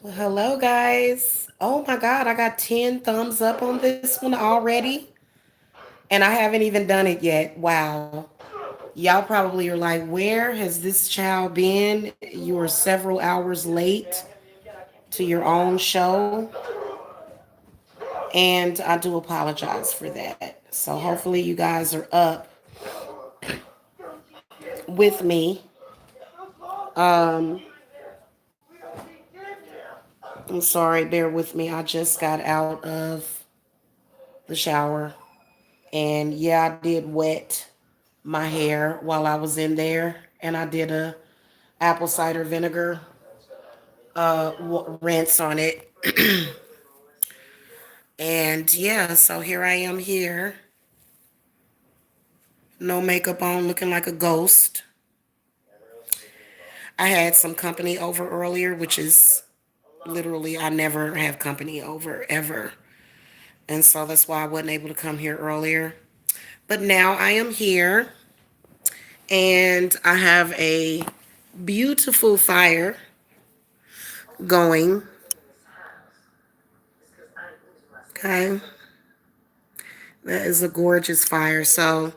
Well, hello, guys. Oh my God, I got 10 thumbs up on this one already, and I haven't even done it yet. Wow. Y'all probably are like, where has this child been? You are several hours late to your own show, and I do apologize for that. So, hopefully, you guys are up with me. Um, I'm sorry, bear with me. I just got out of the shower. And yeah, I did wet my hair while I was in there, and I did a apple cider vinegar rinse on it. And yeah, so here I am here, no makeup on, looking like a ghost. I had some company over earlier, which is literally I never have company over ever, and so that's why I wasn't able to come here earlier. But now I am here, and I have a beautiful fire going. Okay. That is a gorgeous fire. So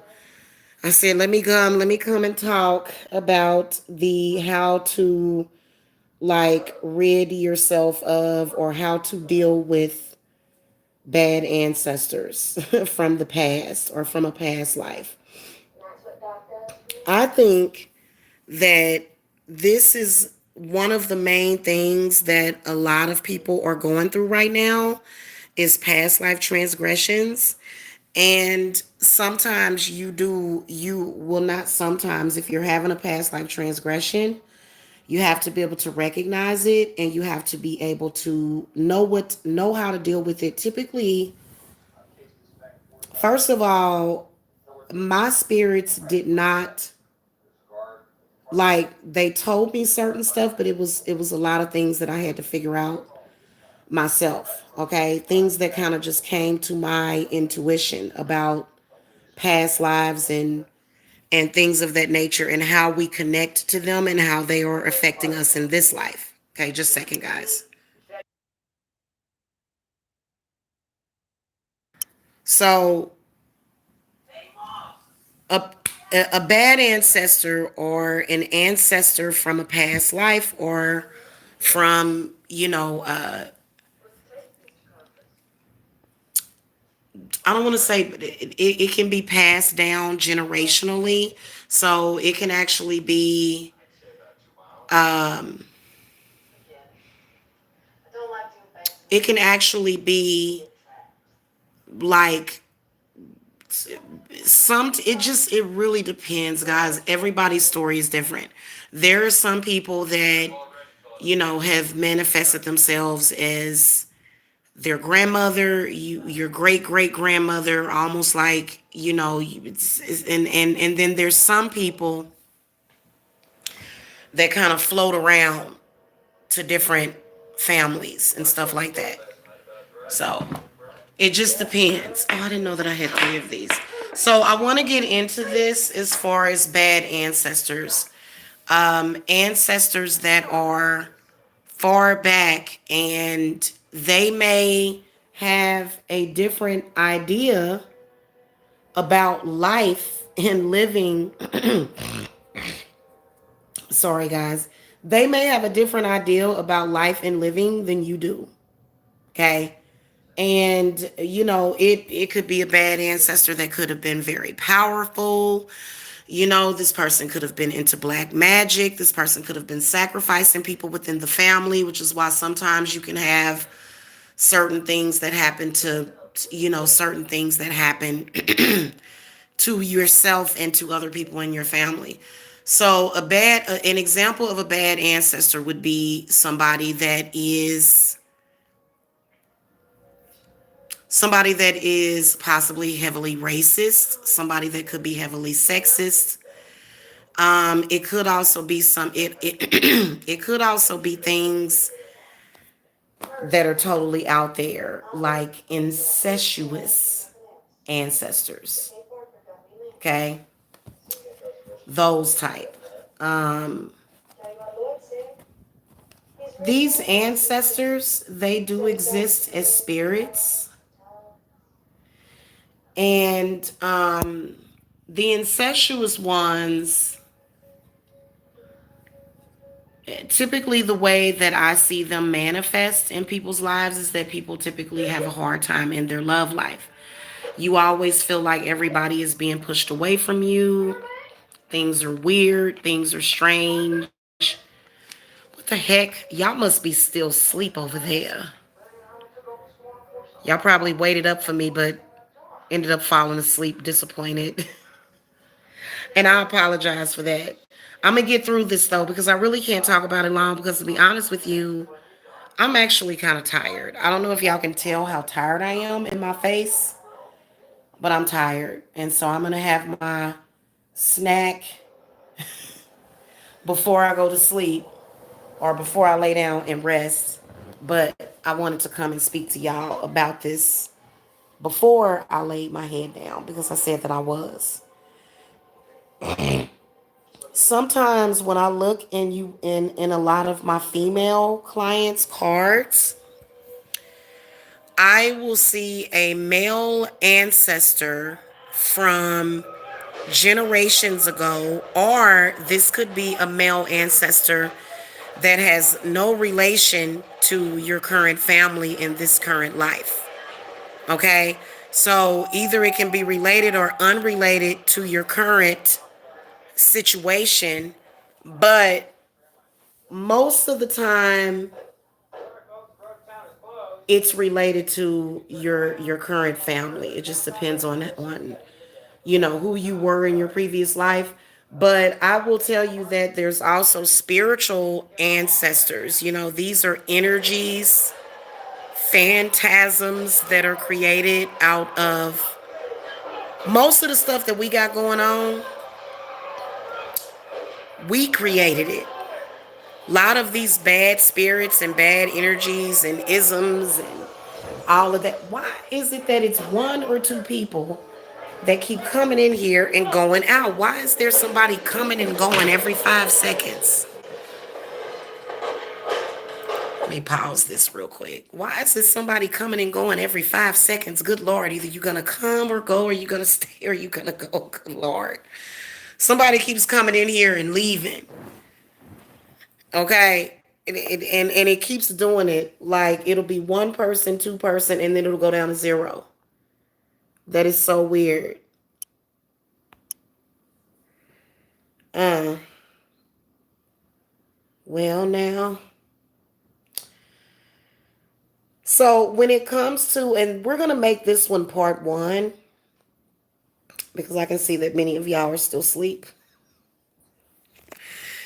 I said, let me come and talk about the how to like rid yourself of or how to deal with bad ancestors from the past or from a past life. I think that this is one of the main things that a lot of people are going through right now is past life transgressions. And sometimes you will not sometimes, if you're having a past life transgression, you have to be able to recognize it and you have to be able to know how to deal with it. Typically, first of all, my spirits did not like they told me certain stuff, but it was a lot of things that I had to figure out myself. Okay. Things that kind of just came to my intuition about past lives and things of that nature and how we connect to them and how they are affecting us in this life. Okay, just a second, guys. So, a, a bad ancestor or an ancestor from a past life or from, I don't want to say, but it can be passed down generationally. So, it can actually be, um, it can actually be like it really depends, guys. Everybody's story is different. There are some people that have manifested themselves as their grandmother, your great great grandmother, almost like and then there's some people that kind of float around to different families and stuff like that. So it just depends. Oh, I didn't know that I had three of these. So I want to get into this as far as bad ancestors. Ancestors that are far back and they may have a different idea about life and living. Sorry, guys. They may have a different idea about life and living than you do. Okay. And it could be a bad ancestor that could have been very powerful. This person could have been into black magic. This person could have been sacrificing people within the family, which is why sometimes you can have certain things that happen to certain things that happen to yourself and to other people in your family. So an example of a bad ancestor would be somebody that is possibly heavily racist, somebody that could be heavily sexist. It could also be it could also be things that are totally out there, like incestuous ancestors. Okay, those type. Um, These ancestors, they do exist as spirits. And the incestuous ones, typically the way that I see them manifest in people's lives is that people typically have a hard time in their love life. You always feel like everybody is being pushed away from you. Things are weird. Things are strange. What the heck? Y'all must be still asleep over there. Y'all probably waited up for me, but ended up falling asleep disappointed. And I apologize for that. I'm going to get through this though because I really can't talk about it long because to be honest with you, I'm actually kind of tired. I don't know if y'all can tell how tired I am in my face, but I'm tired. And so I'm going to have my snack before I go to sleep or before I lay down and rest. But I wanted to come and speak to y'all about this before I laid my head down because I said that I was. Sometimes when I look in a lot of my female clients' cards, I will see a male ancestor from generations ago, or this could be a male ancestor that has no relation to your current family in this current life. Okay? So either it can be related or unrelated to your current situation, but most of the time it's related to your current family. It just depends on who you were in your previous life. But I will tell you that there's also spiritual ancestors. These are energies, phantasms that are created out of most of the stuff that we got going on. We created it. A lot of these bad spirits and bad energies and isms and all of that. Why is it that it's one or two people that keep coming in here and going out? Why is there somebody coming and going every 5 seconds? Let me pause this real quick. Why is there somebody coming and going every 5 seconds? Good Lord, either you're going to come or go, or you're going to stay or you're going to go. Good Lord. Somebody keeps coming in here and leaving. Okay? And it keeps doing it. Like it'll be one person, two person, and then it'll go down to zero. That is so weird. Uh, well, now. So when it comes to, and we're going to make this one part one because I can see that many of y'all are still asleep.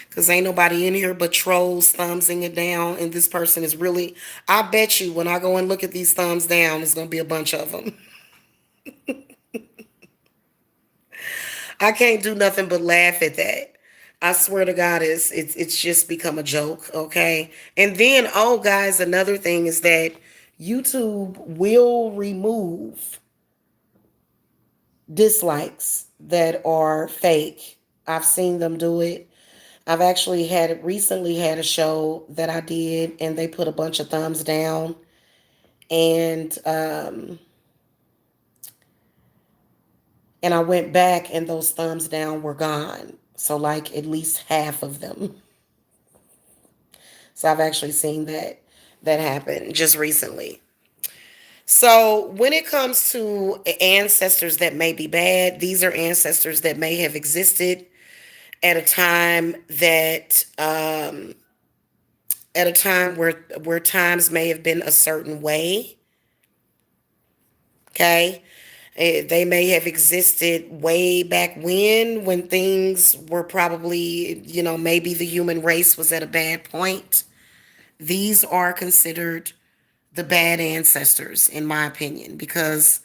Because ain't nobody in here but trolls thumbsing it down. And this person is really, I bet you when I go and look at these thumbs down, there's going to be a bunch of them. I can't do nothing but laugh at that. I swear to God, it's just become a joke, okay? And then, oh, guys, another thing is that YouTube will remove dislikes that are fake. I've seen them do it. I've actually recently had a show that I did, and they put a bunch of thumbs down, and and I went back, and those thumbs down were gone. So like at least half of them. So I've actually seen that happen just recently. So when it comes to ancestors that may be bad, these are ancestors that may have existed at a time where times may have been a certain way. Okay. They may have existed way back when things were probably, maybe the human race was at a bad point. These are considered the bad ancestors, in my opinion, because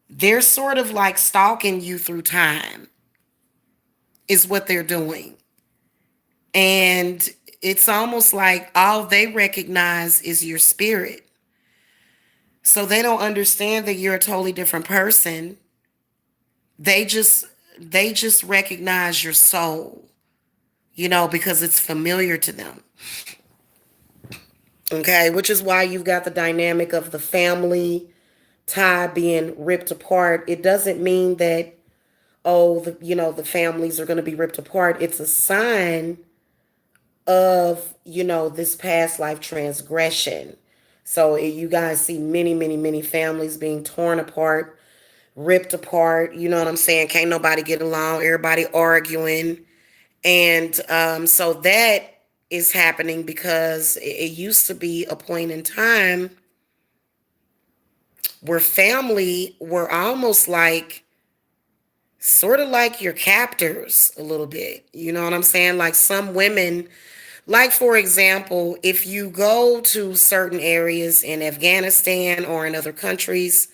they're sort of like stalking you through time, is what they're doing. And it's almost like all they recognize is your spirit. So they don't understand that you're a totally different person. They just they just recognize your soul, because it's familiar to them. Okay, which is why you've got the dynamic of the family tie being ripped apart. It doesn't mean that, oh, the families are going to be ripped apart. It's a sign of, this past life transgression. So you guys see many, many, many families being torn apart, ripped apart. You know what I'm saying? Can't nobody get along. Everybody arguing. And so that is happening because it used to be a point in time where family were almost like, sort of like your captors a little bit. You know what I'm saying? Like some women, like for example, if you go to certain areas in Afghanistan or in other countries,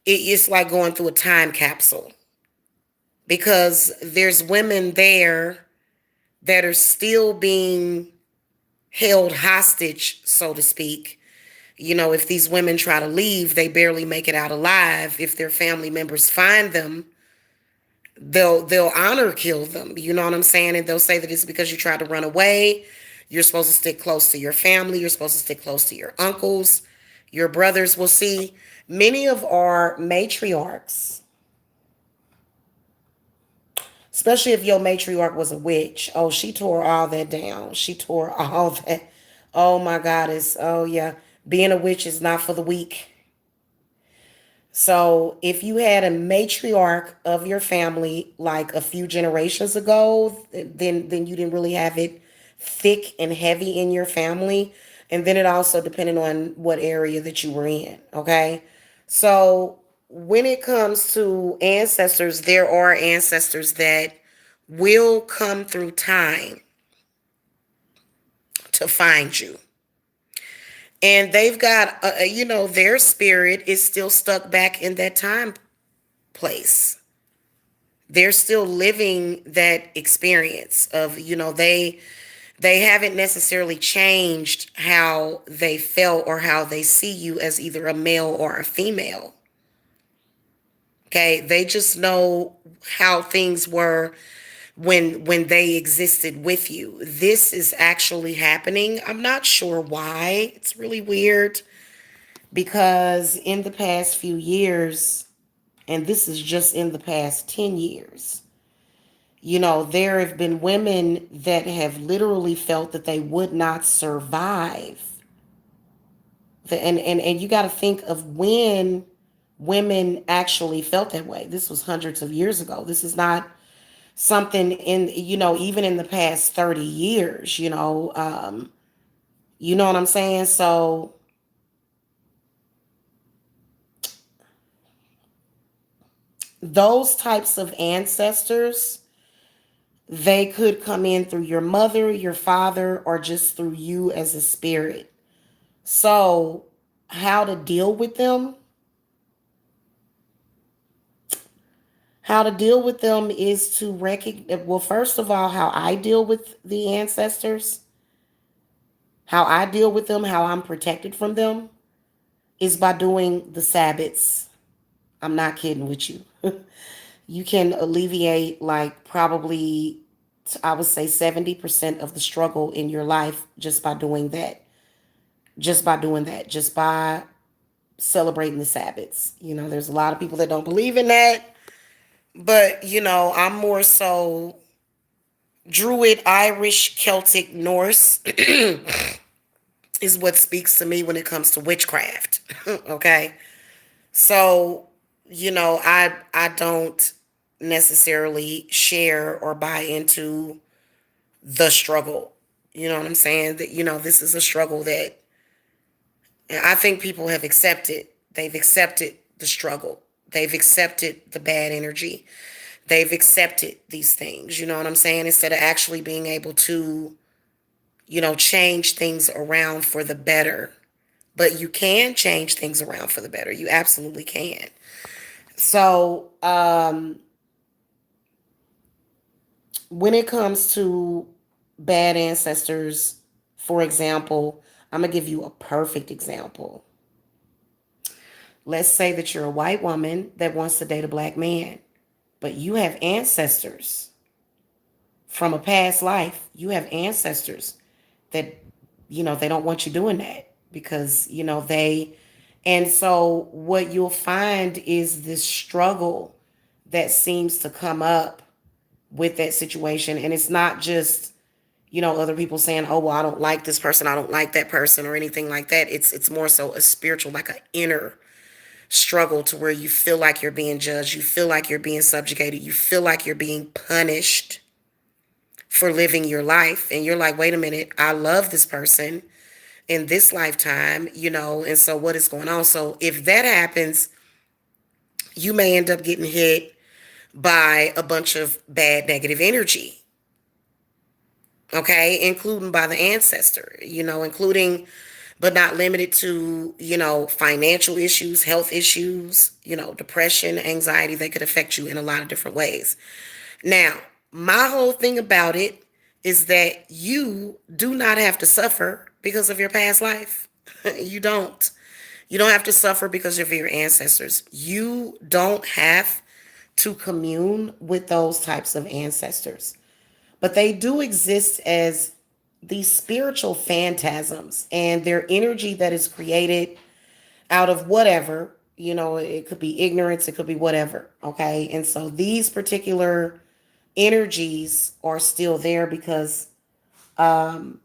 it's like going through a time capsule because there's women there that are still being held hostage, so to speak. If these women try to leave, they barely make it out alive. If their family members find them, they'll honor kill them. You know what I'm saying? And they'll say that it's because you tried to run away. You're supposed to stick close to your family. You're supposed to stick close to your uncles, your brothers. Will see many of our matriarchs, especially if your matriarch was a witch. Oh, she tore all that down. She tore all that. Oh my goddess. Oh yeah. Being a witch is not for the weak. So if you had a matriarch of your family like a few generations ago, then you didn't really have it thick and heavy in your family. And then it also depended on what area that you were in. Okay. So when it comes to ancestors, there are ancestors that will come through time to find you. And they've got, their spirit is still stuck back in that time place. They're still living that experience of, they haven't necessarily changed how they felt or how they see you as either a male or a female. Okay, they just know how things were when they existed with you. This is actually happening. I'm not sure why. It's really weird because in the past few years, and this is just in the past 10 years, there have been women that have literally felt that they would not survive. And you got to think of when women actually felt that way. This was hundreds of years ago. This is not something in, even in the past 30 years, you know what I'm saying? So those types of ancestors, they could come in through your mother, your father, or just through you as a spirit. So, how to deal with them? How to deal with them is to recognize, well, first of all, how I deal with the ancestors, how I deal with them, how I'm protected from them is by doing the Sabbats. I'm not kidding with you. You can alleviate, like, probably, I would say 70% of the struggle in your life just by doing that. Just by doing that. Just by celebrating the Sabbats. There's a lot of people that don't believe in that. But, I'm more so Druid, Irish, Celtic, Norse is what speaks to me when it comes to witchcraft. Okay. So, I don't necessarily share or buy into the struggle. You know what I'm saying? That, this is a struggle that I think people have accepted. They've accepted the struggle. They've accepted the bad energy. They've accepted these things. You know what I'm saying? Instead of actually being able to, change things around for the better. But you can change things around for the better. You absolutely can. So, when it comes to bad ancestors, for example, I'm going to give you a perfect example. Let's say that you're a white woman that wants to date a black man, but you have ancestors from a past life. You have ancestors that they don't want you doing that because, and so what you'll find is this struggle that seems to come up with that situation. And it's not just, other people saying, oh, well, I don't like this person, I don't like that person, or anything like that. It's more so a spiritual, like an inner struggle to where you feel like you're being judged, you feel like you're being subjugated, you feel like you're being punished for living your life. And you're like, wait a minute, I love this person in this lifetime, and so what is going on? So if that happens, you may end up getting hit by a bunch of bad negative energy, okay, including by the ancestor, including but not limited to, financial issues, health issues, depression, anxiety. They could affect you in a lot of different ways. Now, my whole thing about it is that you do not have to suffer because of your past life. You don't. You don't have to suffer because of your ancestors. You don't have to commune with those types of ancestors. But they do exist as these spiritual phantasms, and their energy that is created out of whatever, it could be ignorance, it could be whatever. Okay. And so these particular energies are still there because, and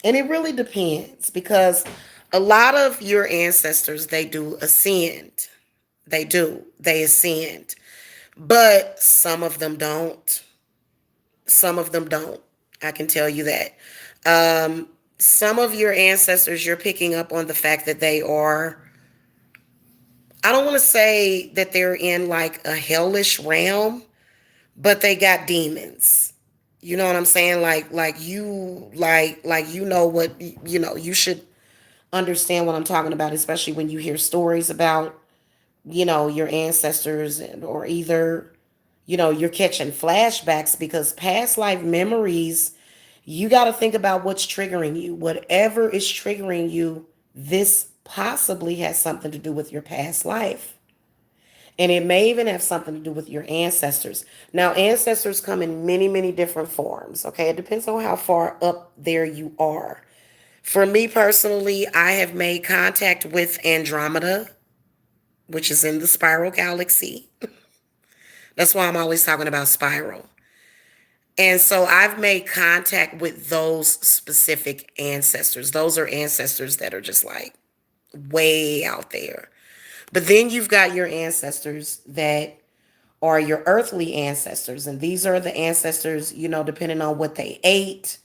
it really depends because a lot of your ancestors, they do ascend. They ascend. But some of them don't. Some of them don't. I can tell you that. Some of your ancestors, you're picking up on the fact that they are, I don't want to say that they're in like a hellish realm, but they got demons. You know what I'm saying? What, you should understand what I'm talking about, especially when you hear stories about, your ancestors, or either, you're catching flashbacks because past life memories, you got to think about what's triggering you. Whatever is triggering you, this possibly has something to do with your past life. And it may even have something to do with your ancestors. Now, ancestors come in many, many different forms. Okay. It depends on how far up there you are. For me personally, I have made contact with Andromeda, which is in the spiral galaxy. That's why I'm always talking about spiral. And so I've made contact with those specific ancestors. Those are ancestors that are just like way out there. But then you've got your ancestors that are your earthly ancestors. And these are the ancestors, depending on what they ate,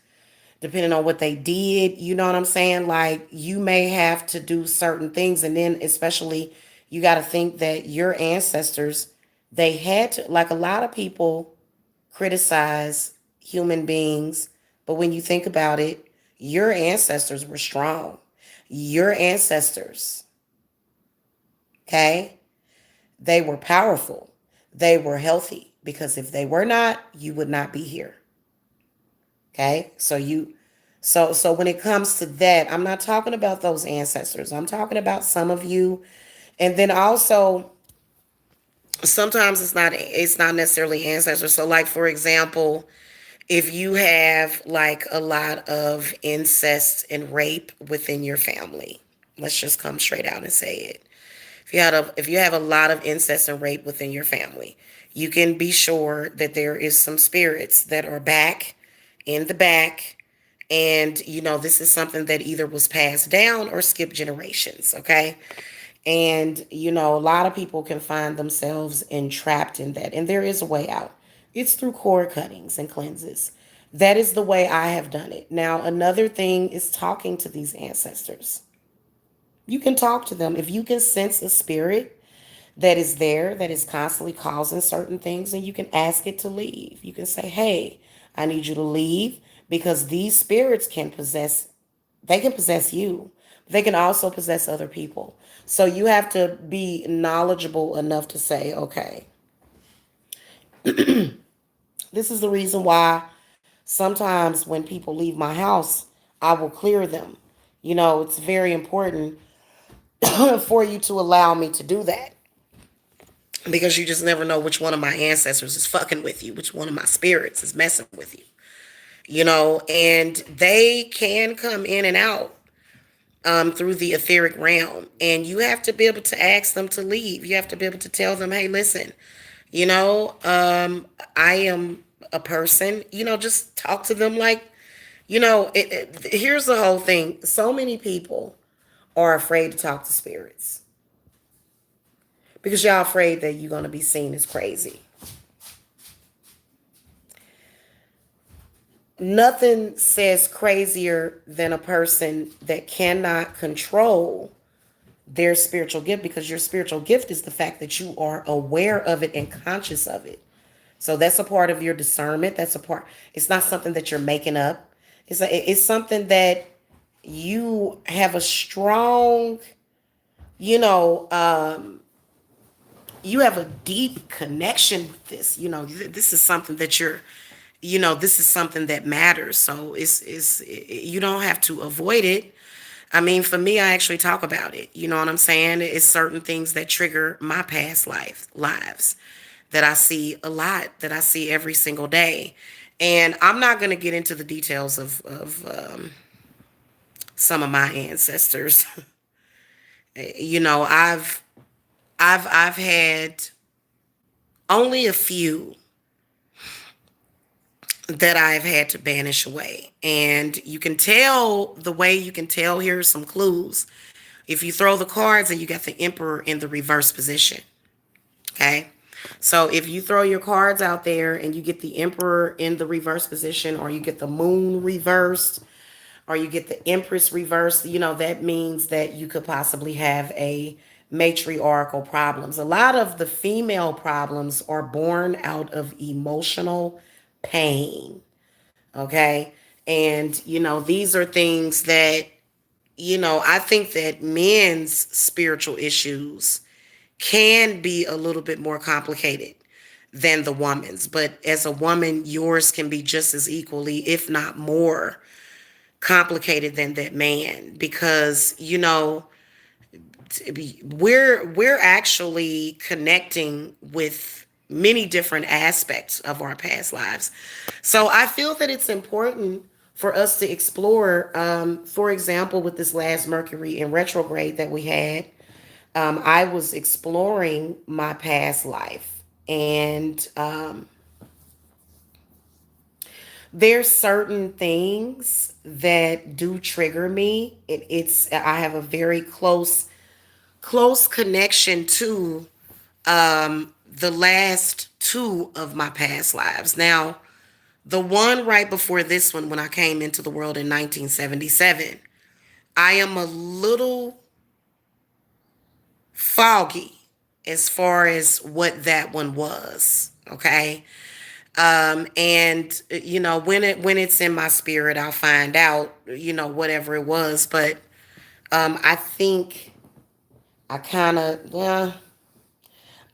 depending on what they did, you know what I'm saying? Like you may have to do certain things. And then especially you got to think that your ancestors, they had to, like a lot of people criticize human beings, but when you think about it, your ancestors were strong. Your ancestors, okay, they were powerful. They were healthy because if they were not, you would not be here. Okay? So when it comes to that, I'm not talking about those ancestors. I'm talking about some of you. And then also sometimes it's not necessarily ancestors. So like for example, if you have like a lot of incest and rape within your family, let's just come straight out and say it. If you have a lot of incest and rape within your family, you can be sure that there is some spirits that are back in the back. And this is something that either was passed down or skipped generations, okay? And a lot of people can find themselves entrapped in that. And there is a way out. It's through cord cuttings and cleanses. That is the way I have done it. Now, another thing is talking to these ancestors. You can talk to them. If you can sense a spirit that is there, that is constantly causing certain things, and you can ask it to leave. You can say, hey, I need you to leave because these spirits they can possess you. They can also possess other people. So you have to be knowledgeable enough to say, okay, this is the reason why sometimes when people leave my house, I will clear them. It's very important for you to allow me to do that because you just never know which one of my ancestors is fucking with you, which one of my spirits is messing with you. and they can come in and out through the etheric realm. And you have to be able to ask them to leave. You have to be able to tell them, hey, listen, you know, I am a person, just talk to them like, here's the whole thing. So many people are afraid to talk to spirits because y'all afraid that you're going to be seen as crazy. Nothing says crazier than a person that cannot control their spiritual gift, because your spiritual gift is the fact that you are aware of it and conscious of it. So that's a part of your discernment. That's a part. It's not something that you're making up. It's something that you have a strong, you know, you have a deep connection with this. This is something that this is something that matters. So it's you don't have to avoid it. I mean, for me, I actually talk about it. You know what I'm saying? It's certain things that trigger my past lives that I see a lot, that I see every single day. And I'm not going to get into the details of some of my ancestors. I've had only a few that I've had to banish away. And you can tell, the way you can tell, here are some clues. If you throw the cards and you got the Emperor in the reverse position, okay? So if you throw your cards out there and you get the Emperor in the reverse position, or you get the Moon reversed, or you get the Empress reversed, that means that you could possibly have a matriarchal problems. A lot of the female problems are born out of emotional pain, okay? And, these are things that, I think that men's spiritual issues can be a little bit more complicated than the woman's. But as a woman, yours can be just as equally, if not more, complicated than that man. Because, we're actually connecting with many different aspects of our past lives. So I feel that it's important for us to explore, for example, with this last Mercury in retrograde that we had. I was exploring my past life, and there's certain things that do trigger me. I have a very close connection to the last two of my past lives. Now, the one right before this one, when I came into the world in 1977, I am a little foggy as far as what that one was. Okay. And when it's in my spirit, I'll find out, whatever it was. But I think I kind of, yeah,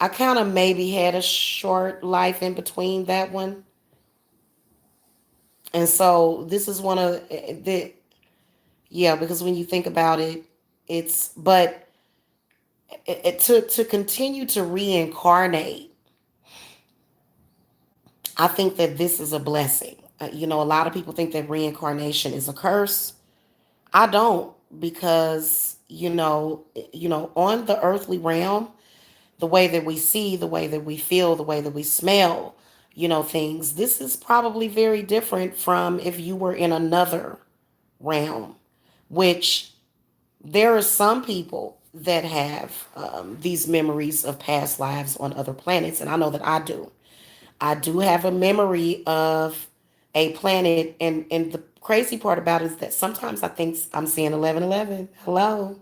I kind of maybe had a short life in between that one. And so this is one of the, yeah, because when you think about it, but to continue to reincarnate, I think that this is a blessing. A lot of people think that reincarnation is a curse. I don't, because on the earthly realm, the way that we see, the way that we feel, the way that we smell, things, this is probably very different from if you were in another realm, which there are some people that have these memories of past lives on other planets, and I know that I do. I do have a memory of a planet, and the crazy part about it is that sometimes I think I'm seeing 1111. Hello,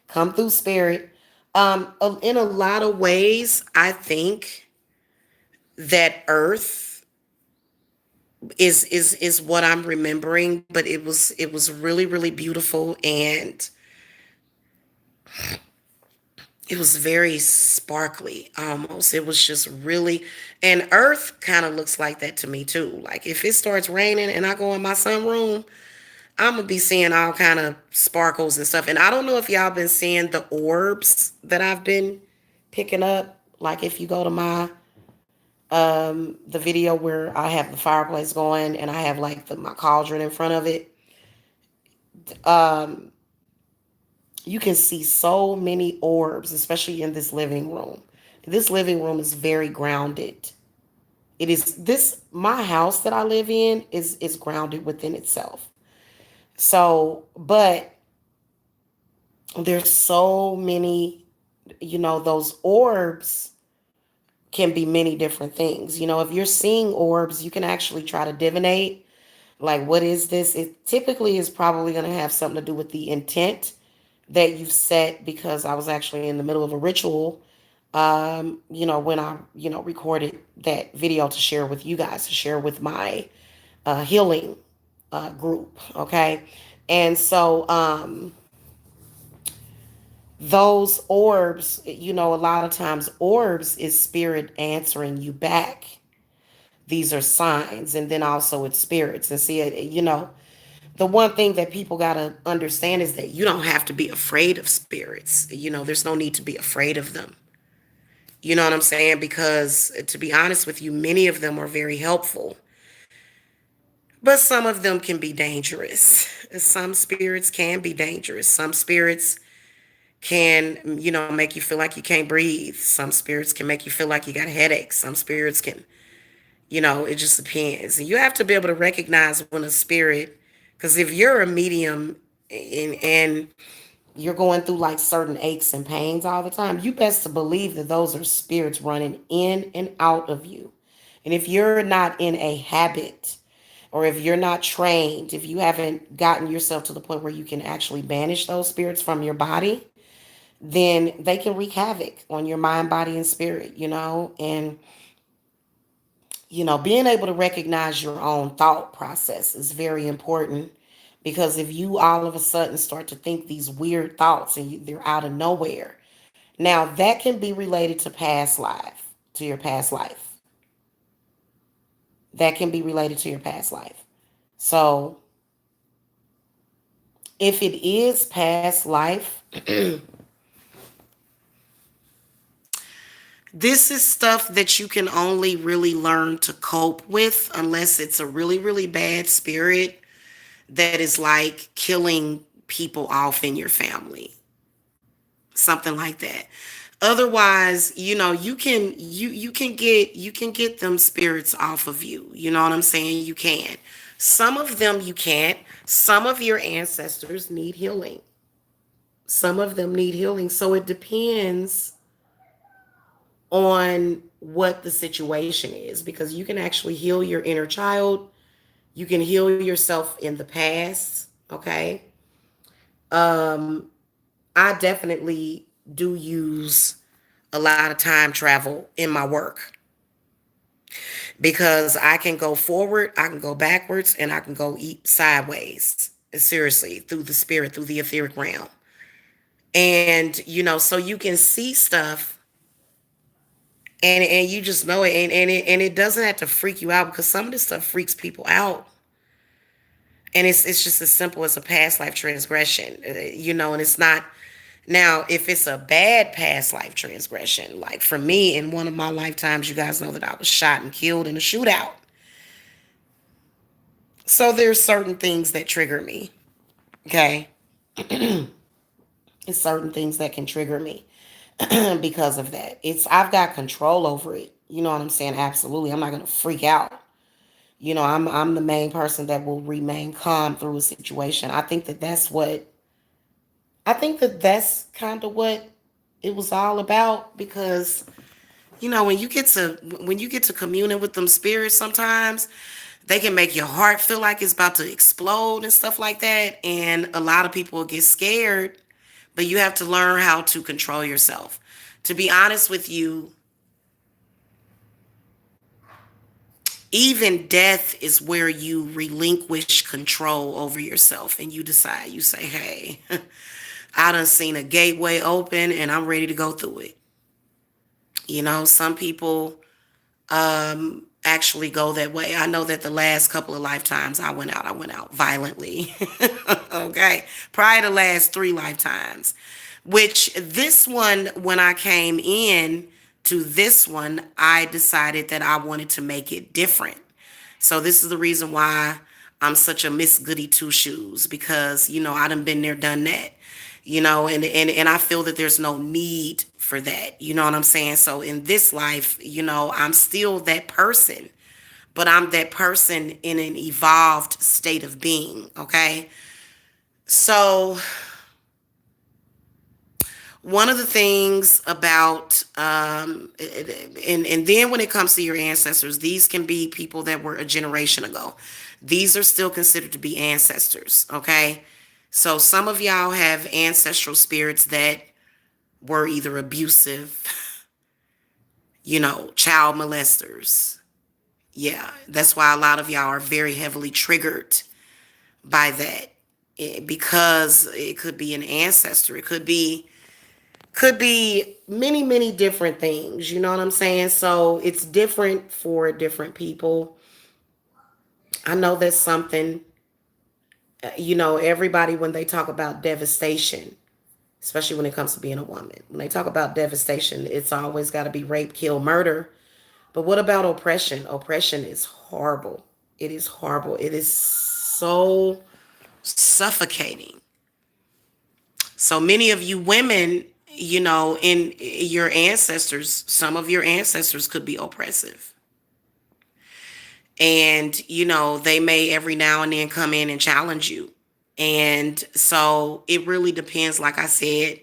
come through, spirit. In a lot of ways, I think that Earth is what I'm remembering, but it was really, really beautiful, and it was very sparkly almost. It was just really, and Earth kind of looks like that to me too. Like if it starts raining and I go in my sunroom, I'm gonna be seeing all kind of sparkles and stuff. And I don't know if y'all been seeing the orbs that I've been picking up. Like if you go to my The video where I have the fireplace going and I have like my cauldron in front of it. Um, you can see so many orbs, especially in this living room. This living room is very grounded. It is this my house that I live in is grounded within itself. So, but there's so many, those orbs can be many different things. If you're seeing orbs, you can actually try to divinate like what is this? It typically is probably going to have something to do with the intent that you've set, because I was actually in the middle of a ritual when I recorded that video to share with you guys, to share with my healing group. Okay. And so those orbs, a lot of times orbs is spirit answering you back. These are signs, and then also it's spirits. And see, the one thing that people got to understand is that you don't have to be afraid of spirits. There's no need to be afraid of them. You know what I'm saying? Because to be honest with you, many of them are very helpful, but some of them can be dangerous. Some spirits can be dangerous. Some spirits can, make you feel like you can't breathe. Some spirits can make you feel like you got a headache. Some spirits can, it just depends. And you have to be able to recognize when a spirit, because if you're a medium and you're going through like certain aches and pains all the time, you best to believe that those are spirits running in and out of you. And if you're not in a habit, or if you're not trained, if you haven't gotten yourself to the point where you can actually banish those spirits from your body, then they can wreak havoc on your mind, body, and spirit, and being able to recognize your own thought process is very important, because if you all of a sudden start to think these weird thoughts and they're out of nowhere, now that can be related to past life, to your past life. That can be related to your past life. So if it is past life, this is stuff that you can only really learn to cope with unless it's a really, really bad spirit that is like killing people off in your family. Something like that. Otherwise, you can get them spirits off of you. You know what I'm saying? You can. Some of them you can't. Some of your ancestors need healing. Some of them need healing. So it depends on what the situation is, because you can actually heal your inner child. You can heal yourself in the past. Okay. Um, I definitely do use a lot of time travel in my work, because I can go forward, I can go backwards, and I can go sideways. Seriously, through the spirit, through the etheric realm. And so you can see stuff, and you just know it, and it doesn't have to freak you out, because some of this stuff freaks people out. And it's just as simple as a past life transgression, and it's not. Now, if it's a bad past life transgression, like for me, in one of my lifetimes, you guys know that I was shot and killed in a shootout. So there's certain things that trigger me. Okay. It's certain things that can trigger me because of that. I've got control over it. You know what I'm saying? Absolutely. I'm not gonna freak out. I'm the main person that will remain calm through a situation. I think that that's kind of what it was all about, because when you get to communing with them spirits, sometimes they can make your heart feel like it's about to explode and stuff like that, and a lot of people get scared, but you have to learn how to control yourself. To be honest with you, even death is where you relinquish control over yourself, and you decide, you say, hey, I done seen a gateway open and I'm ready to go through it. Some people actually go that way. I know that the last couple of lifetimes I went out violently. Okay. Prior to the last 3 lifetimes, which this one, when I came in to this one, I decided that I wanted to make it different. So this is the reason why I'm such a Miss Goody Two Shoes, because I done been there, done that. And I feel that there's no need for that. You know what I'm saying? So in this life, I'm still that person, but I'm that person in an evolved state of being. Okay. So one of the things about and then when it comes to your ancestors, these can be people that were a generation ago. These are still considered to be ancestors. Okay. So some of y'all have ancestral spirits that were either abusive, child molesters. Yeah, that's why a lot of y'all are very heavily triggered by that. Because it could be an ancestor. It could be many, many different things. You know what I'm saying? So it's different for different people. I know that's something, everybody, when they talk about devastation, especially when it comes to being a woman, when they talk about devastation, it's always got to be rape, kill, murder. But what about oppression? Oppression is horrible. It is horrible. It is so suffocating. So many of you women, in your ancestors, some of your ancestors could be oppressive. And, they may every now and then come in and challenge you. And so it really depends, like I said,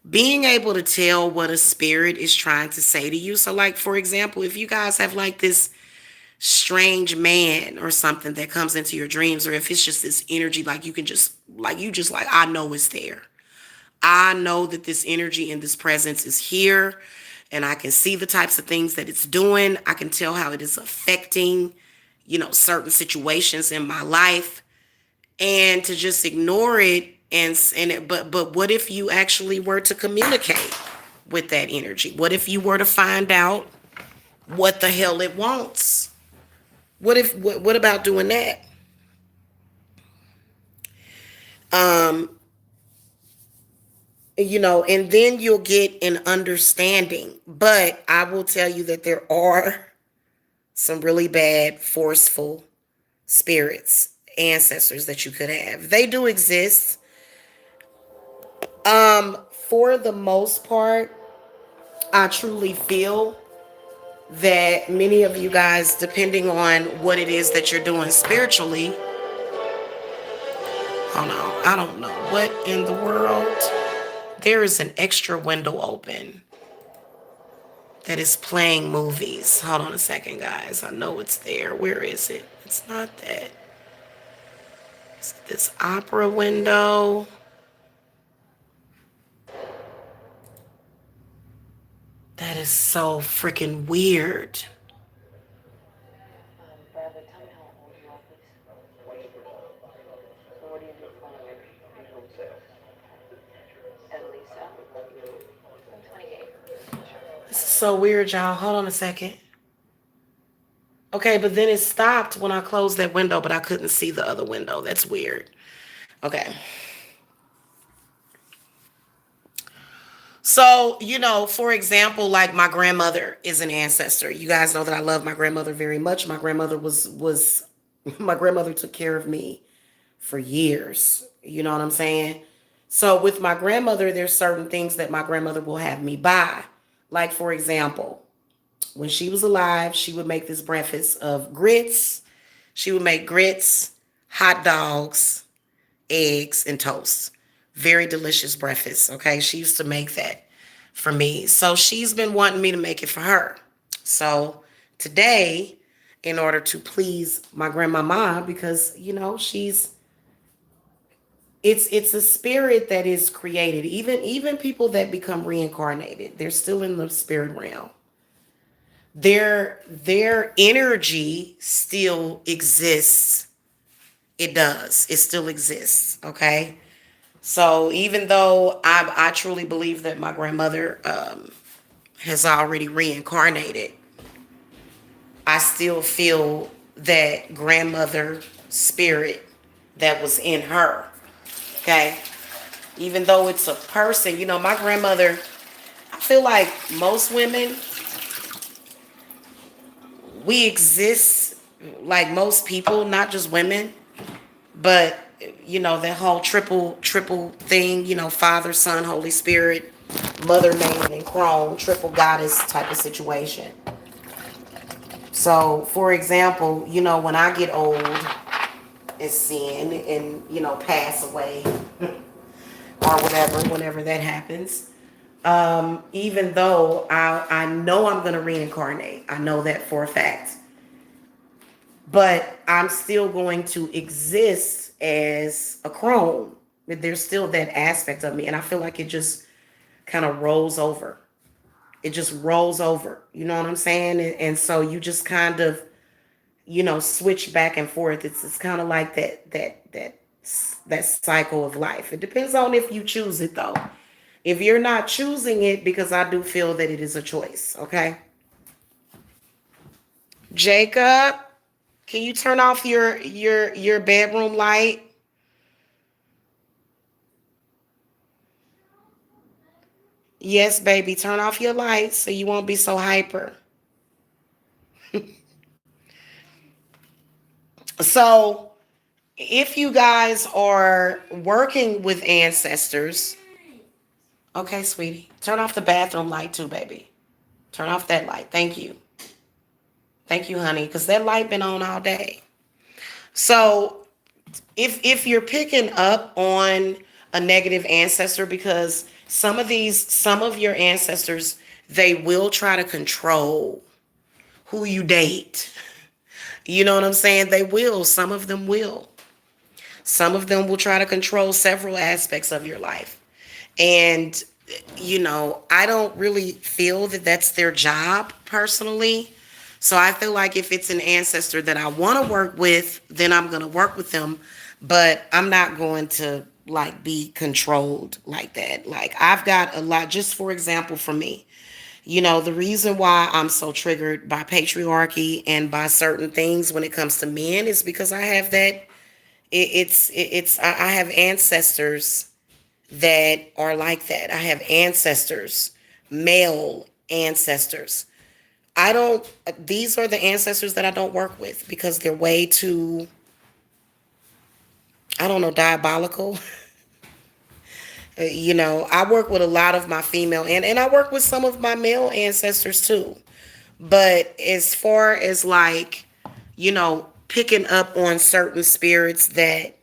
being able to tell what a spirit is trying to say to you. So, like, for example, if you guys have like this strange man or something that comes into your dreams, or if it's just this energy, like you can just, like, I know it's there. I know that this energy and this presence is here, and I can see the types of things that it's doing. I can tell how it is affecting, certain situations in my life, and to just ignore it. But what if you actually were to communicate with that energy? What if you were to find out what the hell it wants? What about doing that? Um, and then you'll get an understanding. But I will tell you that there are some really bad, forceful spirits, ancestors that you could have. They do exist. For the most part, I truly feel that many of you guys, depending on what it is that you're doing spiritually, hold on, I don't know what in the world. There is an extra window open that is playing movies. Hold on a second, guys. I know it's there. Where is it? It's not that. It's this opera window. That is so freaking weird. This is so weird, y'all. Hold on a second. Okay, but then it stopped when I closed that window, but I couldn't see the other window. That's weird. Okay. So, for example, like my grandmother is an ancestor. You guys know that I love my grandmother very much. My grandmother was my grandmother took care of me for years. You know what I'm saying? So with my grandmother, there's certain things that my grandmother will have me buy. Like, for example, when she was alive, she would make this breakfast of grits. She would make grits, hot dogs, eggs, and toast. Very delicious breakfast. Okay. She used to make that for me. So she's been wanting me to make it for her. So today, in order to please my grandmama, because it's a spirit that is created. Even people that become reincarnated, they're still in the spirit realm. Their energy still exists. It does. It still exists. Okay. So even though I truly believe that my grandmother has already reincarnated, I still feel that grandmother spirit that was in her. Okay. Even though it's a person, my grandmother, I feel like most women, we exist like most people, not just women, but that whole triple thing, Father, Son, Holy Spirit, Mother, Maiden, and Crone, triple goddess type of situation. So, for example, when I get old and sin and pass away or whatever, whenever that happens, even though I know I'm gonna reincarnate, I know that for a fact, but I'm still going to exist as a crone. There's still that aspect of me, and I feel like it just kind of rolls over. It just rolls over. You know what I'm saying? And so you just kind of, switch back and forth. It's kind of like that cycle of life. It depends on if you choose it though. If you're not choosing it, because I do feel that it is a choice. Okay, Jacob, can you turn off your bedroom light? Yes, baby, turn off your lights so you won't be so hyper. So, if you guys are working with ancestors, okay, sweetie, turn off the bathroom light too, baby. Turn off that light. Thank you. Thank you, honey, because that light been on all day. So, if you're picking up on a negative ancestor, because some of your ancestors, they will try to control who you date. You know what I'm saying? They will. Some of them will. Some of them will try to control several aspects of your life. And, I don't really feel that that's their job personally. So I feel like if it's an ancestor that I want to work with, then I'm going to work with them. But I'm not going to like be controlled like that. Like I've got a lot, just for example, for me. The reason why I'm so triggered by patriarchy and by certain things when it comes to men is because I have that. I have ancestors that are like that. I have ancestors, male ancestors. I don't, these are the ancestors that I don't work with because they're way too, I don't know, diabolical. I work with a lot of my female and I work with some of my male ancestors too. But as far as like, picking up on certain spirits that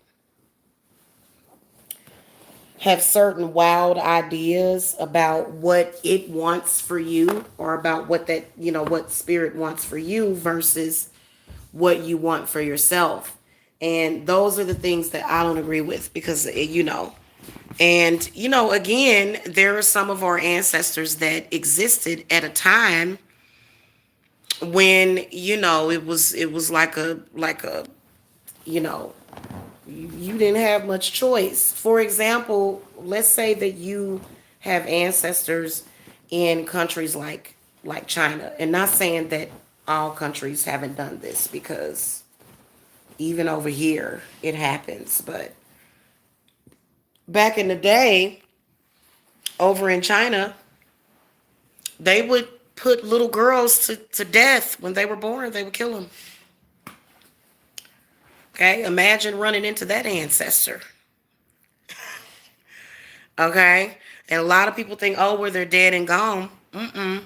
have certain wild ideas about what it wants for you or about what that, what spirit wants for you versus what you want for yourself. And those are the things that I don't agree with because, and, again, there are some of our ancestors that existed at a time when, it was like a, you know, you didn't have much choice. For example, let's say that you have ancestors in countries like China, and not saying that all countries haven't done this because even over here it happens, but back in the day over in China, they would put little girls to death when they were born. They would kill them. Okay, imagine running into that ancestor. Okay, and a lot of people think, oh, well, they're dead and gone. Mm-mm.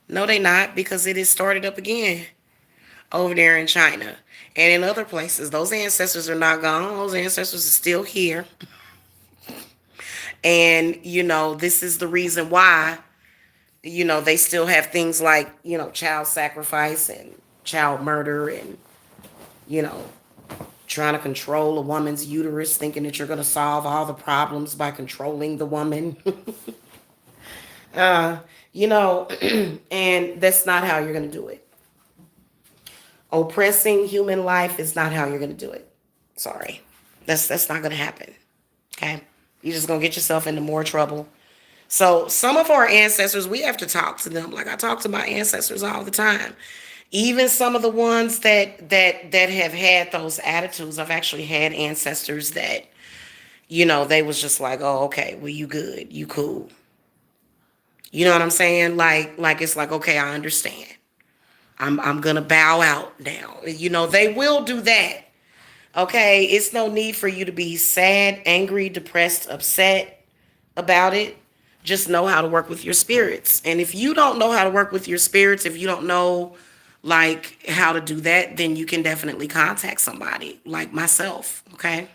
No, they not, because it is started up again over there in China and in other places. Those ancestors are not gone. Those ancestors are still here. And, this is the reason why, they still have things like, child sacrifice and child murder and, you know, trying to control a woman's uterus, thinking that you're going to solve all the problems by controlling the woman. uh, and that's not how you're going to do it. Oppressing human life is not how you're going to do it. Sorry. That's not going to happen. Okay? You're just going to get yourself into more trouble. So some of our ancestors, we have to talk to them. Like I talk to my ancestors all the time. Even some of the ones that have had those attitudes. I've actually had ancestors that, they was just like, oh, okay, well, you good, you cool. You know what I'm saying? Like it's like, okay, I understand. I'm gonna bow out now. They will do that. Okay, it's no need for you to be sad, angry, depressed, upset about it. Just know how to work with your spirits. And if you don't know how to work with your spirits, if you don't know like how to do that, then you can definitely contact somebody like myself. Okay.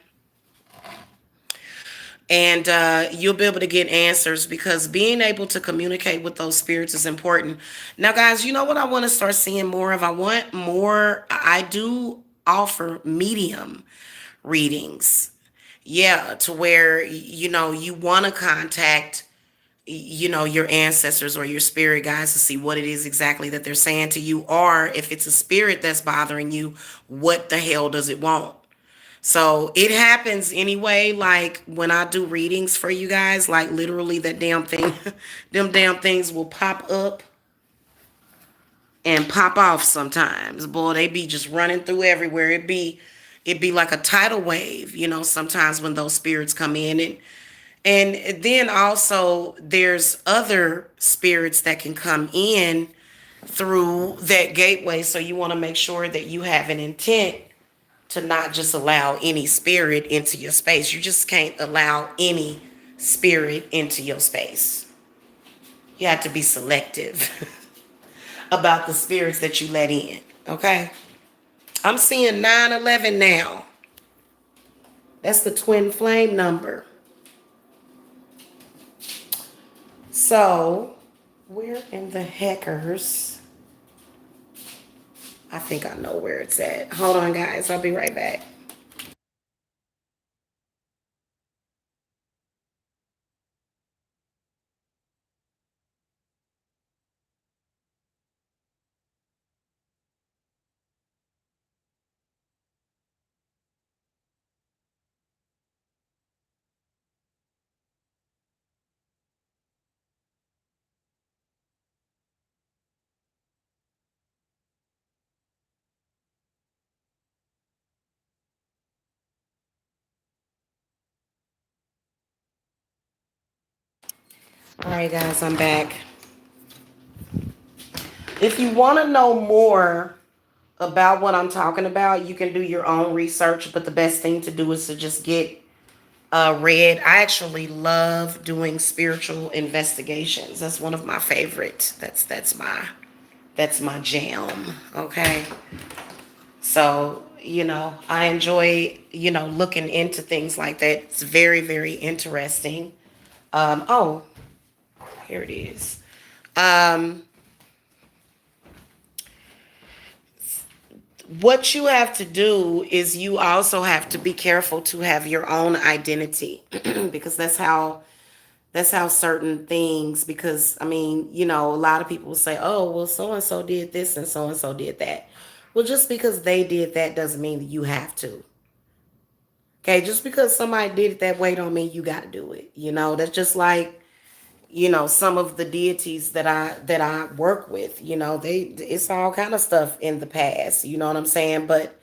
And you'll be able to get answers, because being able to communicate with those spirits is important. Now, guys, you know what I want to start seeing more of? I do offer medium readings. Yeah, to where, you want to contact, your ancestors or your spirit guides to see what it is exactly that they're saying to you. Or if it's a spirit that's bothering you, what the hell does it want? So it happens anyway. Like when I do readings for you guys, like literally that damn thing, them damn things will pop up and pop off sometimes. Boy, they be just running through everywhere. It be like a tidal wave, sometimes when those spirits come in. And then also there's other spirits that can come in through that gateway. So you want to make sure that you have an intent to not just allow any spirit into your space. You just can't allow any spirit into your space. You have to be selective about the spirits that you let in. Okay? I'm seeing 911 now. That's the twin flame number. So, where in the heckers? I think I know where it's at. Hold on, guys. I'll be right back. All right, guys, I'm back. If you want to know more about what I'm talking about, you can do your own research, but the best thing to do is to just get read. I actually love doing spiritual investigations. That's one of my favorites. That's my jam. Okay. So, I enjoy, looking into things like that. It's very, very interesting. Oh, here it is. Um, what you have to do is you also have to be careful to have your own identity because that's how certain things, because I mean, a lot of people will say, oh, well, so and so did this and so did that. Well, just because they did that doesn't mean that you have to. Okay, just because somebody did it that way don't mean you got to do it. That's just like, some of the deities that I work with, it's all kind of stuff in the past, you know what I'm saying? But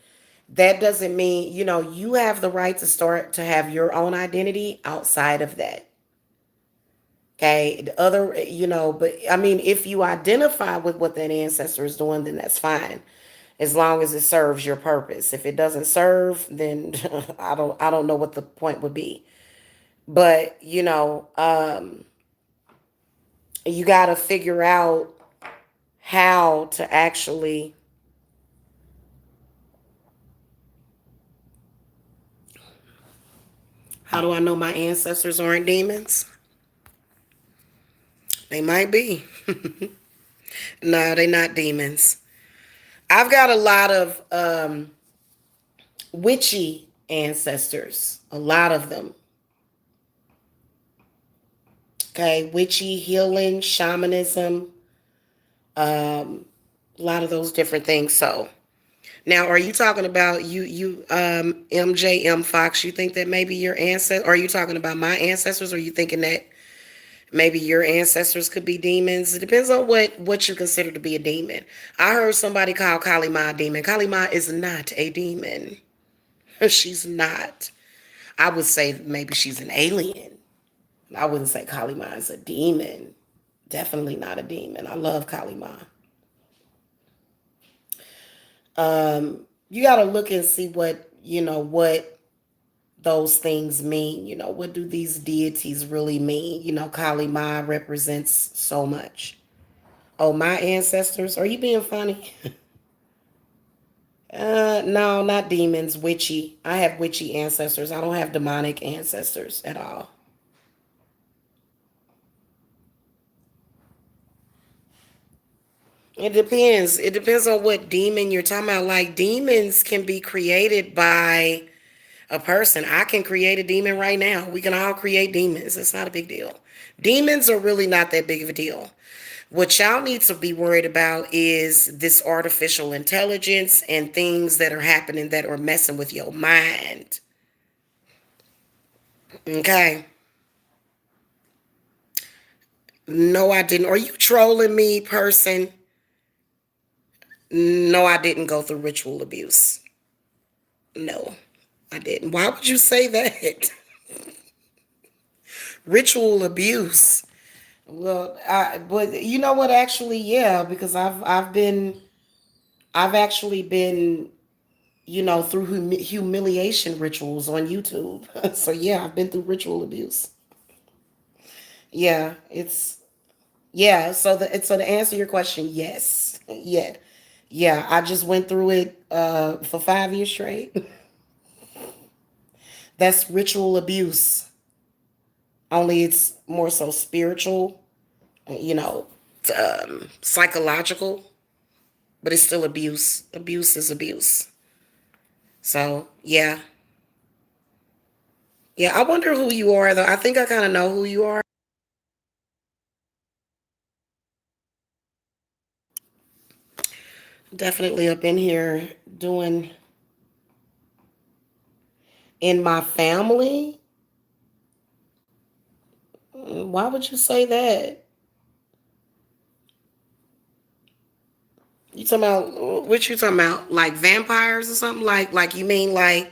that doesn't mean, you have the right to start to have your own identity outside of that. Okay, the other, but I mean, if you identify with what that ancestor is doing, then that's fine, as long as it serves your purpose. If it doesn't serve, then I don't know what the point would be. But you got to figure out how to actually, how do I know my ancestors aren't demons? They might be. No, they're not demons. I've got a lot of witchy ancestors, a lot of them. Okay, witchy healing, shamanism, a lot of those different things. So now, are you talking about MJM Fox? You think that maybe your ancestors? Are you talking about my ancestors? Or are you thinking that maybe your ancestors could be demons? It depends on what you consider to be a demon. I heard somebody call Kali Ma a demon. Kali Ma is not a demon. She's not. I would say maybe she's an alien. I wouldn't say Kali Ma is a demon. Definitely not a demon. I love Kali Ma. You got to look and see what, what those things mean. What do these deities really mean? Kali Ma represents so much. Oh, my ancestors? Are you being funny? No, not demons, witchy. I have witchy ancestors. I don't have demonic ancestors at all. It depends. It depends on what demon you're talking about. Like, demons can be created by a person. I can create a demon right now. We can all create demons. It's not a big deal. Demons are really not that big of a deal. What y'all need to be worried about is this artificial intelligence and things that are happening that are messing with your mind. Okay? No, I didn't. Are you trolling me, person? No, I didn't go through ritual abuse. No, I didn't. Why would you say that? Ritual abuse. Well, but you know what? Actually, yeah, because I've actually been, through humiliation rituals on YouTube. So yeah, I've been through ritual abuse. Yeah, yeah. So to answer your question, yes, yeah, yeah. I just went through it for 5 years straight. That's ritual abuse. Only it's more so spiritual, you know, psychological, but it's still abuse. Abuse is abuse. So yeah, yeah. I wonder who you are though. I think I kind of know who you are. Definitely up in here doing in my family. Why would you say that? You talking about what you talking about? Like vampires or something? Like you mean like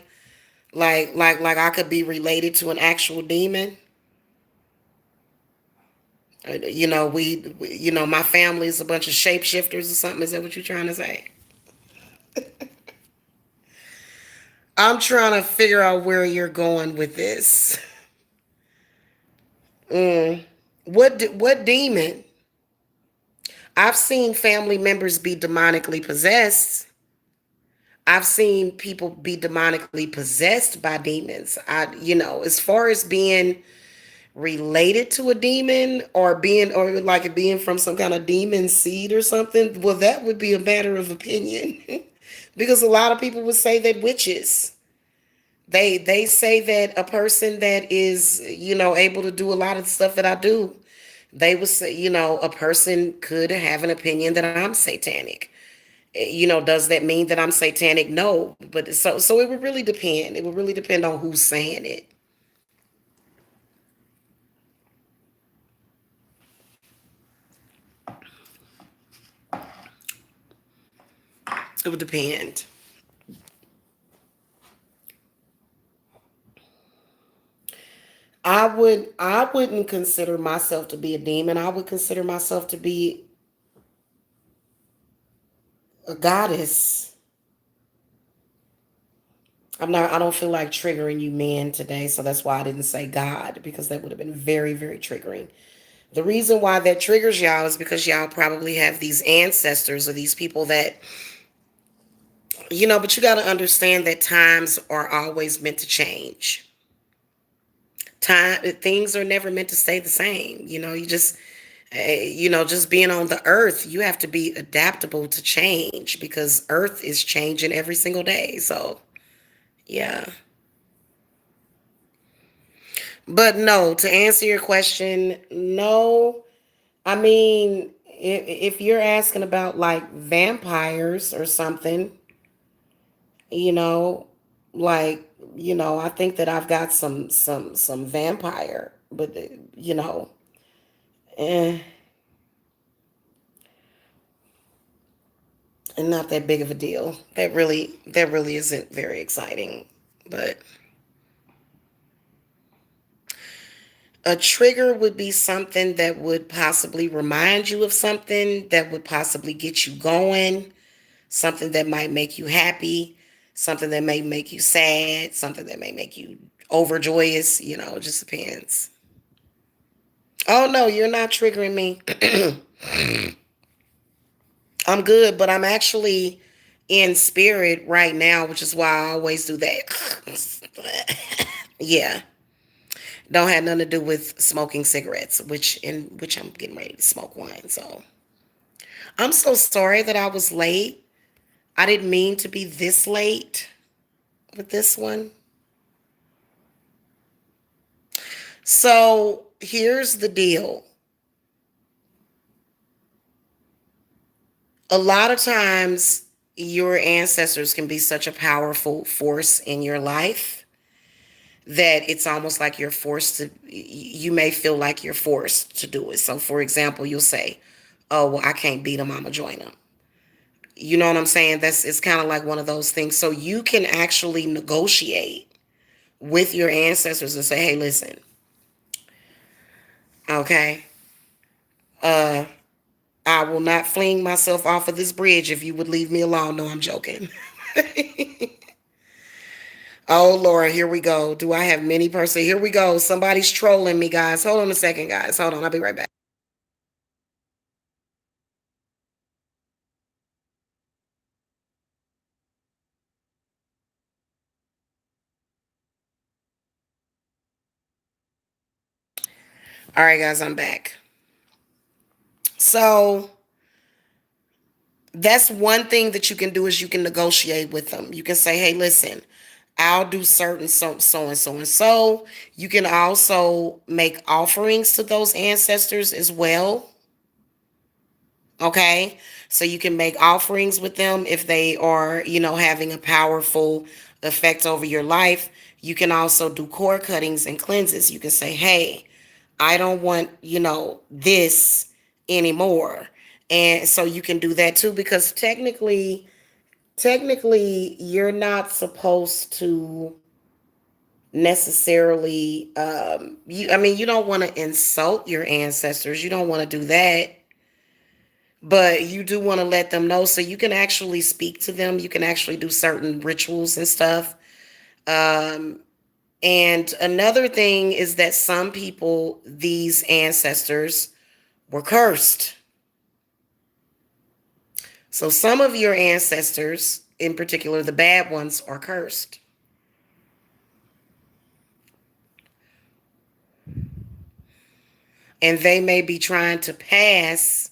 I could be related to an actual demon? My family is a bunch of shapeshifters or something. Is that what you're trying to say? I'm trying to figure out where you're going with this. Mm. What demon? I've seen family members be demonically possessed. I've seen people be demonically possessed by demons. As far as being related to a demon or like it being from some kind of demon seed or something, well, that would be a matter of opinion. Because a lot of people would say that witches. They say that a person that is, able to do a lot of the stuff that I do, they would say, a person could have an opinion that I'm satanic. Does that mean that I'm satanic? No, but so it would really depend. It would really depend on who's saying it. It would depend. I wouldn't consider myself to be a demon. I would consider myself to be a goddess. I don't feel like triggering you men today, so that's why I didn't say God, because that would have been very, very triggering. The reason why that triggers y'all is because y'all probably have these ancestors or these people that, but you got to understand that times are always meant to change. Things are never meant to stay the same. Just being on the earth, you have to be adaptable to change because earth is changing every single day. So, yeah. But no, to answer your question, no. I mean, if you're asking about like vampires or something, you know, like, I think that I've got some vampire, but eh, and not that big of a deal. That really isn't very exciting. But a trigger would be something that would possibly remind you of something that would possibly get you going. something that might make you happy, something that may make you sad, something that may make you overjoyous. It just depends. Oh no, you're not triggering me. I'm good, but I'm actually in spirit right now, which is why I always do that. Yeah. Don't have nothing to do with smoking cigarettes, which I'm getting ready to smoke one. So I'm so sorry that I was late. I didn't mean to be this late with this one. So here's the deal. A lot of times your ancestors can be such a powerful force in your life that it's almost like you're forced to, you may feel like you're forced to do it. So for example, you'll say, oh, well, I can't beat them, I'm gonna join them. You know what I'm saying? It's kind of like one of those things. So you can actually negotiate with your ancestors and say, hey, listen, okay, uh, I will not fling myself off of this bridge if you would leave me alone. No, I'm joking. Oh, Laura, here we go. Do I have many person? Here we go. Somebody's trolling me, guys. Hold on a second, guys. Hold on. I'll be right back. All right, guys, I'm back. So that's one thing that you can do is you can negotiate with them. You can say, hey, listen, I'll do certain so and so and so. You can also make offerings to those ancestors as well. Okay. So you can make offerings with them if they are, having a powerful effect over your life. You can also do core cuttings and cleanses. You can say, hey, I don't want, this anymore. And so you can do that too, because technically you're not supposed to necessarily you don't want to insult your ancestors. You don't want to do that, but you do want to let them know so you can actually speak to them. You can actually do certain rituals and stuff. um and another thing is that some people, these ancestors, were cursed. So some of your ancestors, in particular the bad ones, are cursed, and they may be trying to pass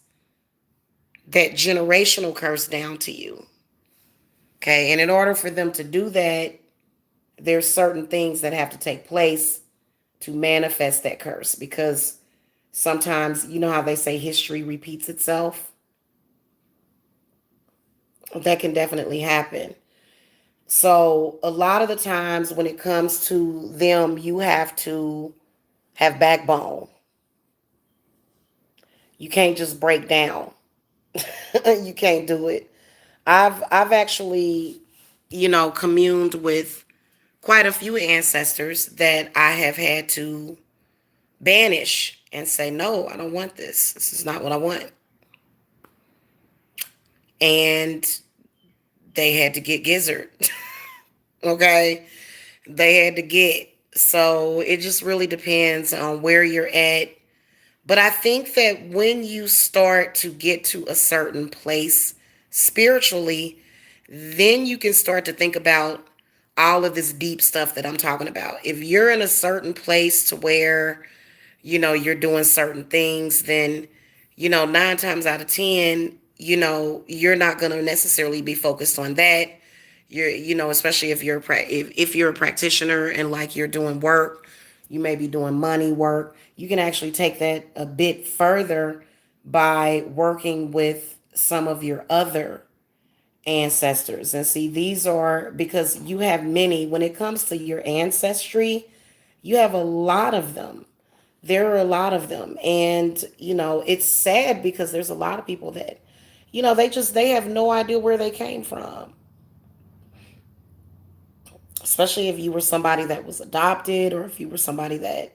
that generational curse down to you. Okay. And in order for them to do that, there's certain things that have to take place to manifest that curse, because sometimes, you know how they say history repeats itself? That can definitely happen. So a lot of the times when it comes to them, you have to have backbone. You can't just break down. You can't do it. I've actually, communed with quite a few ancestors that I have had to banish and say, no, I don't want this. This is not what I want. And they had to get gizzard. Okay. They had to get. So it just really depends on where you're at. But I think that when you start to get to a certain place spiritually, then you can start to think about all of this deep stuff that I'm talking about. If you're in a certain place to where, you're doing certain things, then, 9 times out of 10, you're not going to necessarily be focused on that. Especially if if you're a practitioner and like you're doing work, you may be doing money work. You can actually take that a bit further by working with some of your other ancestors. And see, these are, because you have many, when it comes to your ancestry, you have a lot of them. There are a lot of them. And, it's sad because there's a lot of people that, they have no idea where they came from. Especially if you were somebody that was adopted, or if you were somebody that,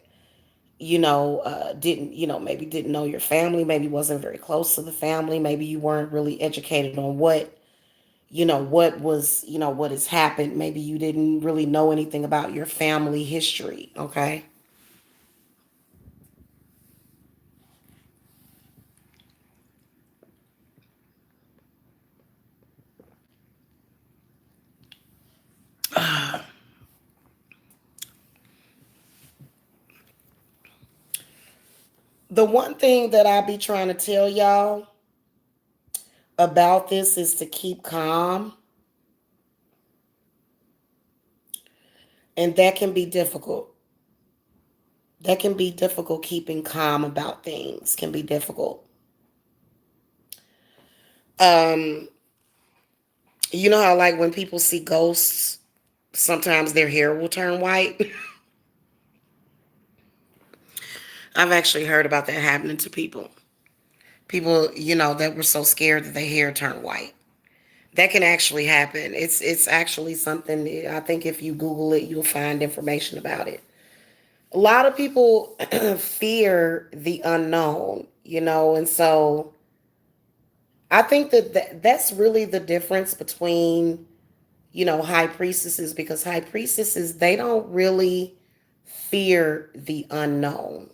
didn't, maybe didn't know your family, maybe wasn't very close to the family, maybe you weren't really educated on what, what has happened. Maybe you didn't really know anything about your family history. Okay. The one thing that I be trying to tell y'all about this is to keep calm, and that can be difficult. That can be difficult. Keeping calm about things can be difficult. Um, you know how like when people see ghosts, sometimes their hair will turn white. I've actually heard about that happening to people. People, that were so scared that their hair turned white. That can actually happen. It's actually something. I think if you Google it, you'll find information about it. A lot of people fear the unknown, and so I think that's really the difference between, high priestesses, because high priestesses, they don't really fear the unknown,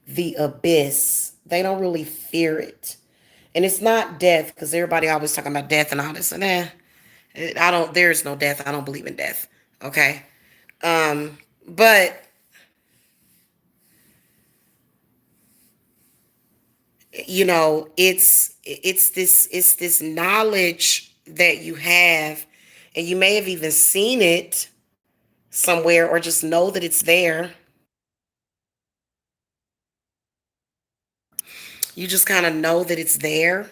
the abyss. They don't really fear it. And it's not death, because everybody always talking about death and all this, and there's no death. I don't believe in death. Okay. But it's this knowledge that you have, and you may have even seen it somewhere, or just know that it's there. You just kind of know that it's there.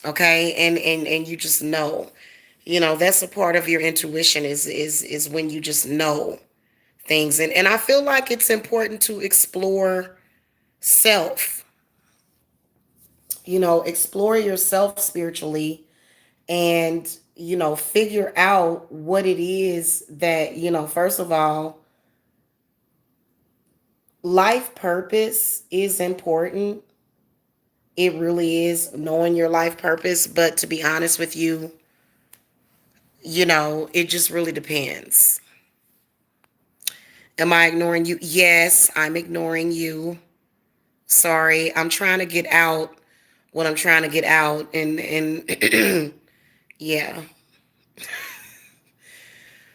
Okay. And you just know. That's a part of your intuition, is when you just know things. And I feel like it's important to explore self, explore yourself spiritually, and figure out what it is that, first of all, life purpose is important. It really is, knowing your life purpose. But to be honest with you, it just really depends. Am I ignoring you? Yes, I'm ignoring you. Sorry, I'm trying to get out what I'm trying to get out, and yeah.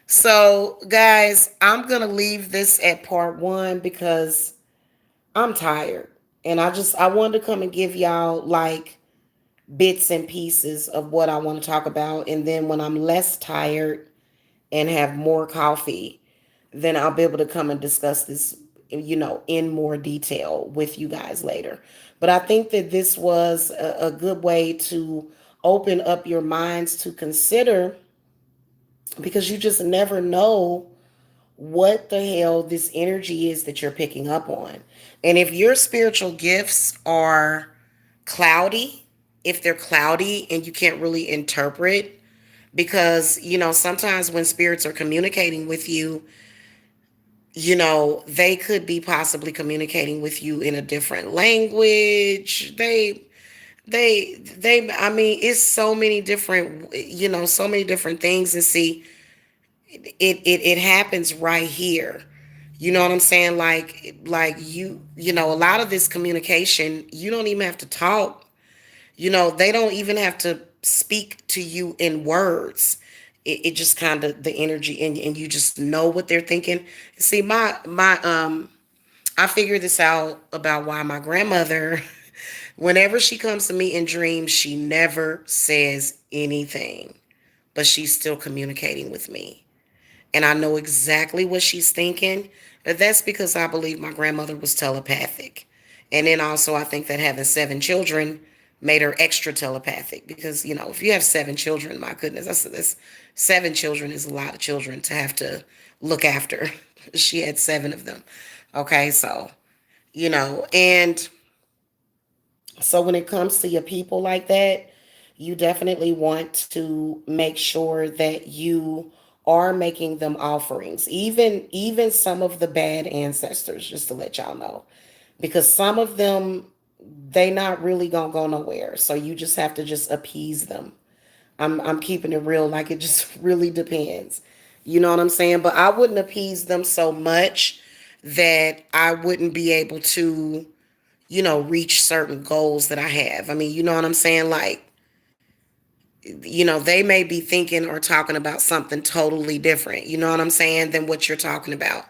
So, guys, I'm going to leave this at part 1 because I'm tired. And I wanted to come and give y'all like bits and pieces of what I want to talk about. And then when I'm less tired and have more coffee, then I'll be able to come and discuss this, in more detail with you guys later. But I think that this was a good way to open up your minds to consider, because you just never know what the hell this energy is that you're picking up on. And if your spiritual gifts are cloudy, if they're cloudy and you can't really interpret, because, sometimes when spirits are communicating with you, they could be possibly communicating with you in a different language. I mean, it's so many different, so many different things. And see, it happens right here. You know what I'm saying? Like a lot of this communication, you don't even have to talk. They don't even have to speak to you in words. It just kind of the energy, and you just know what they're thinking. See, I figured this out about why my grandmother, whenever she comes to me in dreams, she never says anything, but she's still communicating with me, and I know exactly what she's thinking. But that's because I believe my grandmother was telepathic. And then also, I think that having 7 children made her extra telepathic, because, if you have 7 children, my goodness, that's 7 children is a lot of children to have to look after. She had 7 of them. Okay, so, and so when it comes to your people like that, you definitely want to make sure that you are making them offerings, even some of the bad ancestors, just to let y'all know, because some of them, they not really gonna go nowhere. So you just have to just appease them. I'm keeping it real. Like it just really depends. You know what I'm saying? But I wouldn't appease them so much that I wouldn't be able to, reach certain goals that I have. I mean, you know what I'm saying? Like, they may be thinking or talking about something totally different, you know what I'm saying, than what you're talking about.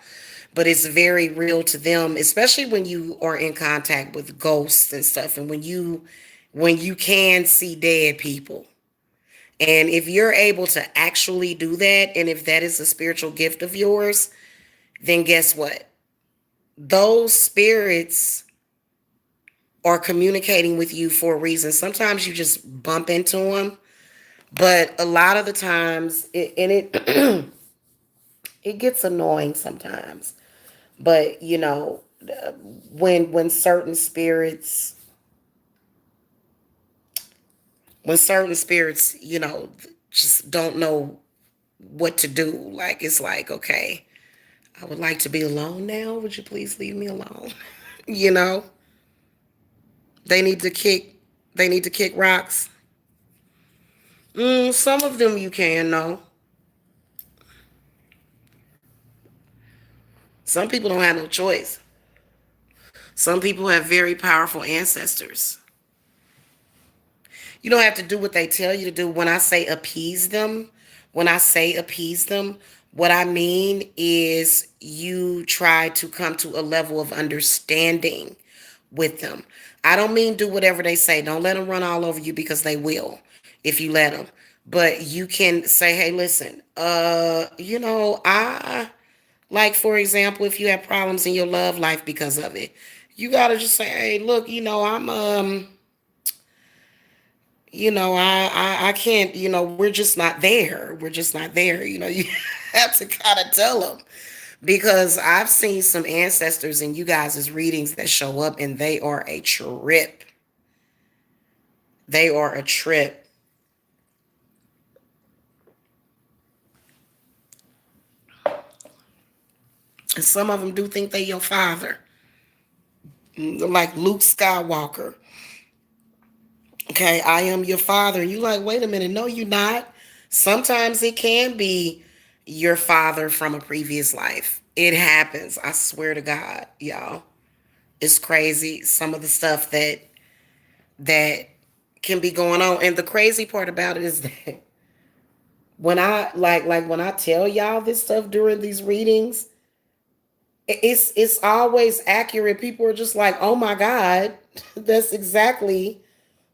But it's very real to them, especially when you are in contact with ghosts and stuff, and when you can see dead people. And if you're able to actually do that, and if that is a spiritual gift of yours, then guess what? Those spirits are communicating with you for a reason. Sometimes you just bump into them, but a lot of the times, it gets annoying sometimes. But when certain spirits, just don't know what to do. Like it's like, okay, I would like to be alone now. Would you please leave me alone? you know, they need to kick. They need to kick rocks. Some of them you can know. Some people don't have no choice. Some people have very powerful ancestors. You don't have to do what they tell you to do. When I say appease them, what I mean is you try to come to a level of understanding with them. I don't mean do whatever they say. Don't let them run all over you because they will if you let them. But you can say, hey, listen, like for example, if you have problems in your love life because of it, you gotta just say, hey, look, I'm I can't, we're just not there. We're just not there. You have to kind of tell them because I've seen some ancestors in you guys' readings that show up and they are a trip. They are a trip. And some of them do think they your father, like Luke Skywalker. Okay, I am your father. And you like, wait a minute, no, you're not. Sometimes it can be your father from a previous life. It happens. I swear to God, y'all. It's crazy. Some of the stuff that can be going on. And the crazy part about it is that when I like when I tell y'all this stuff during these readings, it's always accurate. People are just like, oh my God, that's exactly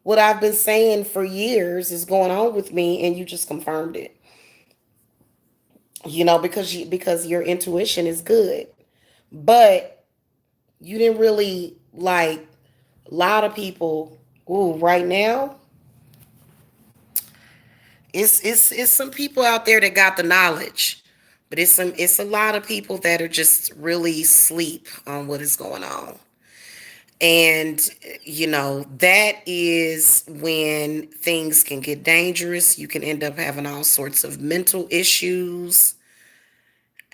what I've been saying for years is going on with me, and you just confirmed it. Because your intuition is good, but you didn't really like a lot of people. Ooh, right now, it's some people out there that got the knowledge, but it's a lot of people that are just really sleep on what is going on. And, that is when things can get dangerous. You can end up having all sorts of mental issues,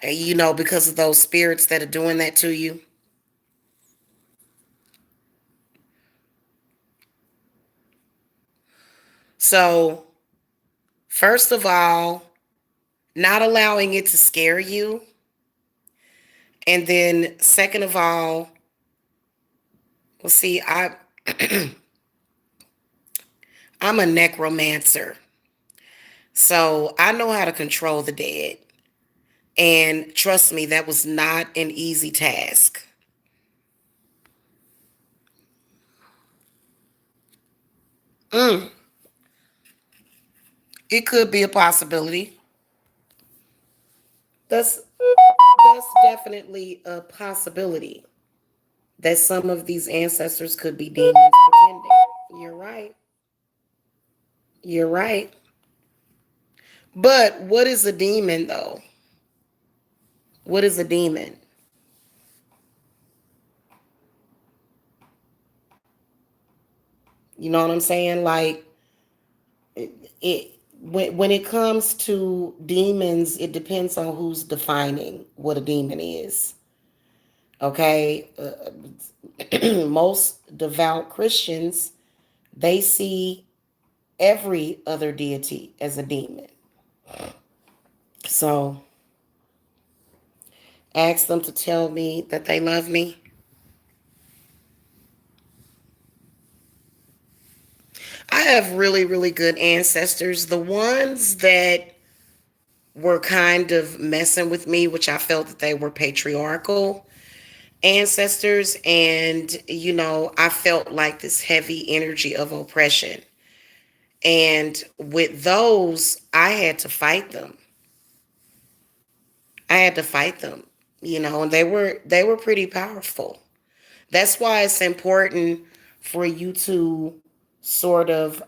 because of those spirits that are doing that to you. So, first of all, not allowing it to scare you. And then, second of all, well, see, I'm a necromancer. So, I know how to control the dead. And trust me, that was not an easy task. Mm, it could be a possibility. That's definitely a possibility that some of these ancestors could be demons pretending. You're right. You're right. But what is a demon though? What is a demon? You know what I'm saying? Like it when it comes to demons, it depends on who's defining what a demon is. Okay, most devout Christians, they see every other deity as a demon. So ask them to tell me that they love me. I have really, really good ancestors. The ones that were kind of messing with me, which I felt that they were patriarchal ancestors. And, I felt like this heavy energy of oppression. And with those, I had to fight them. I had to fight them, and they were pretty powerful. That's why it's important for you to sort of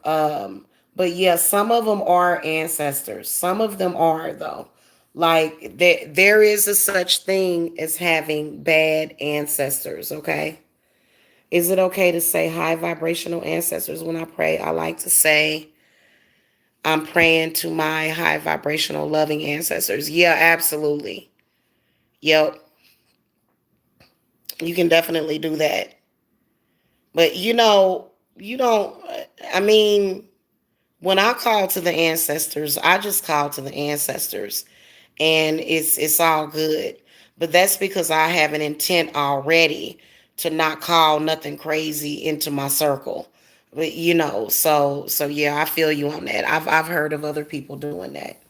but yeah, some of them are ancestors. Some of them are though. Like there is a such thing as having bad ancestors, okay? Is it okay to say high vibrational ancestors when I pray? I like to say I'm praying to my high vibrational loving ancestors. Yeah, absolutely. Yep. You can definitely do that. But you don't, I mean, when I call to the ancestors, I just call to the ancestors and it's all good. But that's because I have an intent already to not call nothing crazy into my circle. But so yeah, I feel you on that. I've heard of other people doing that.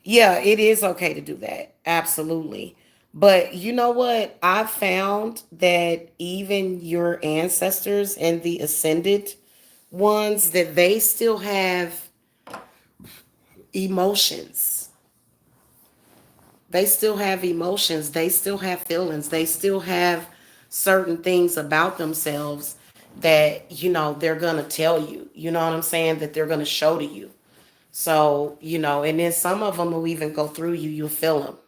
Yeah, it is okay to do that. Absolutely. But you know what? I've found that even your ancestors and the ascended ones, that they still have emotions. They still have emotions. They still have feelings. They still have certain things about themselves that, they're going to tell you. You know what I'm saying? That they're going to show to you. So, and then some of them will even go through you. You'll feel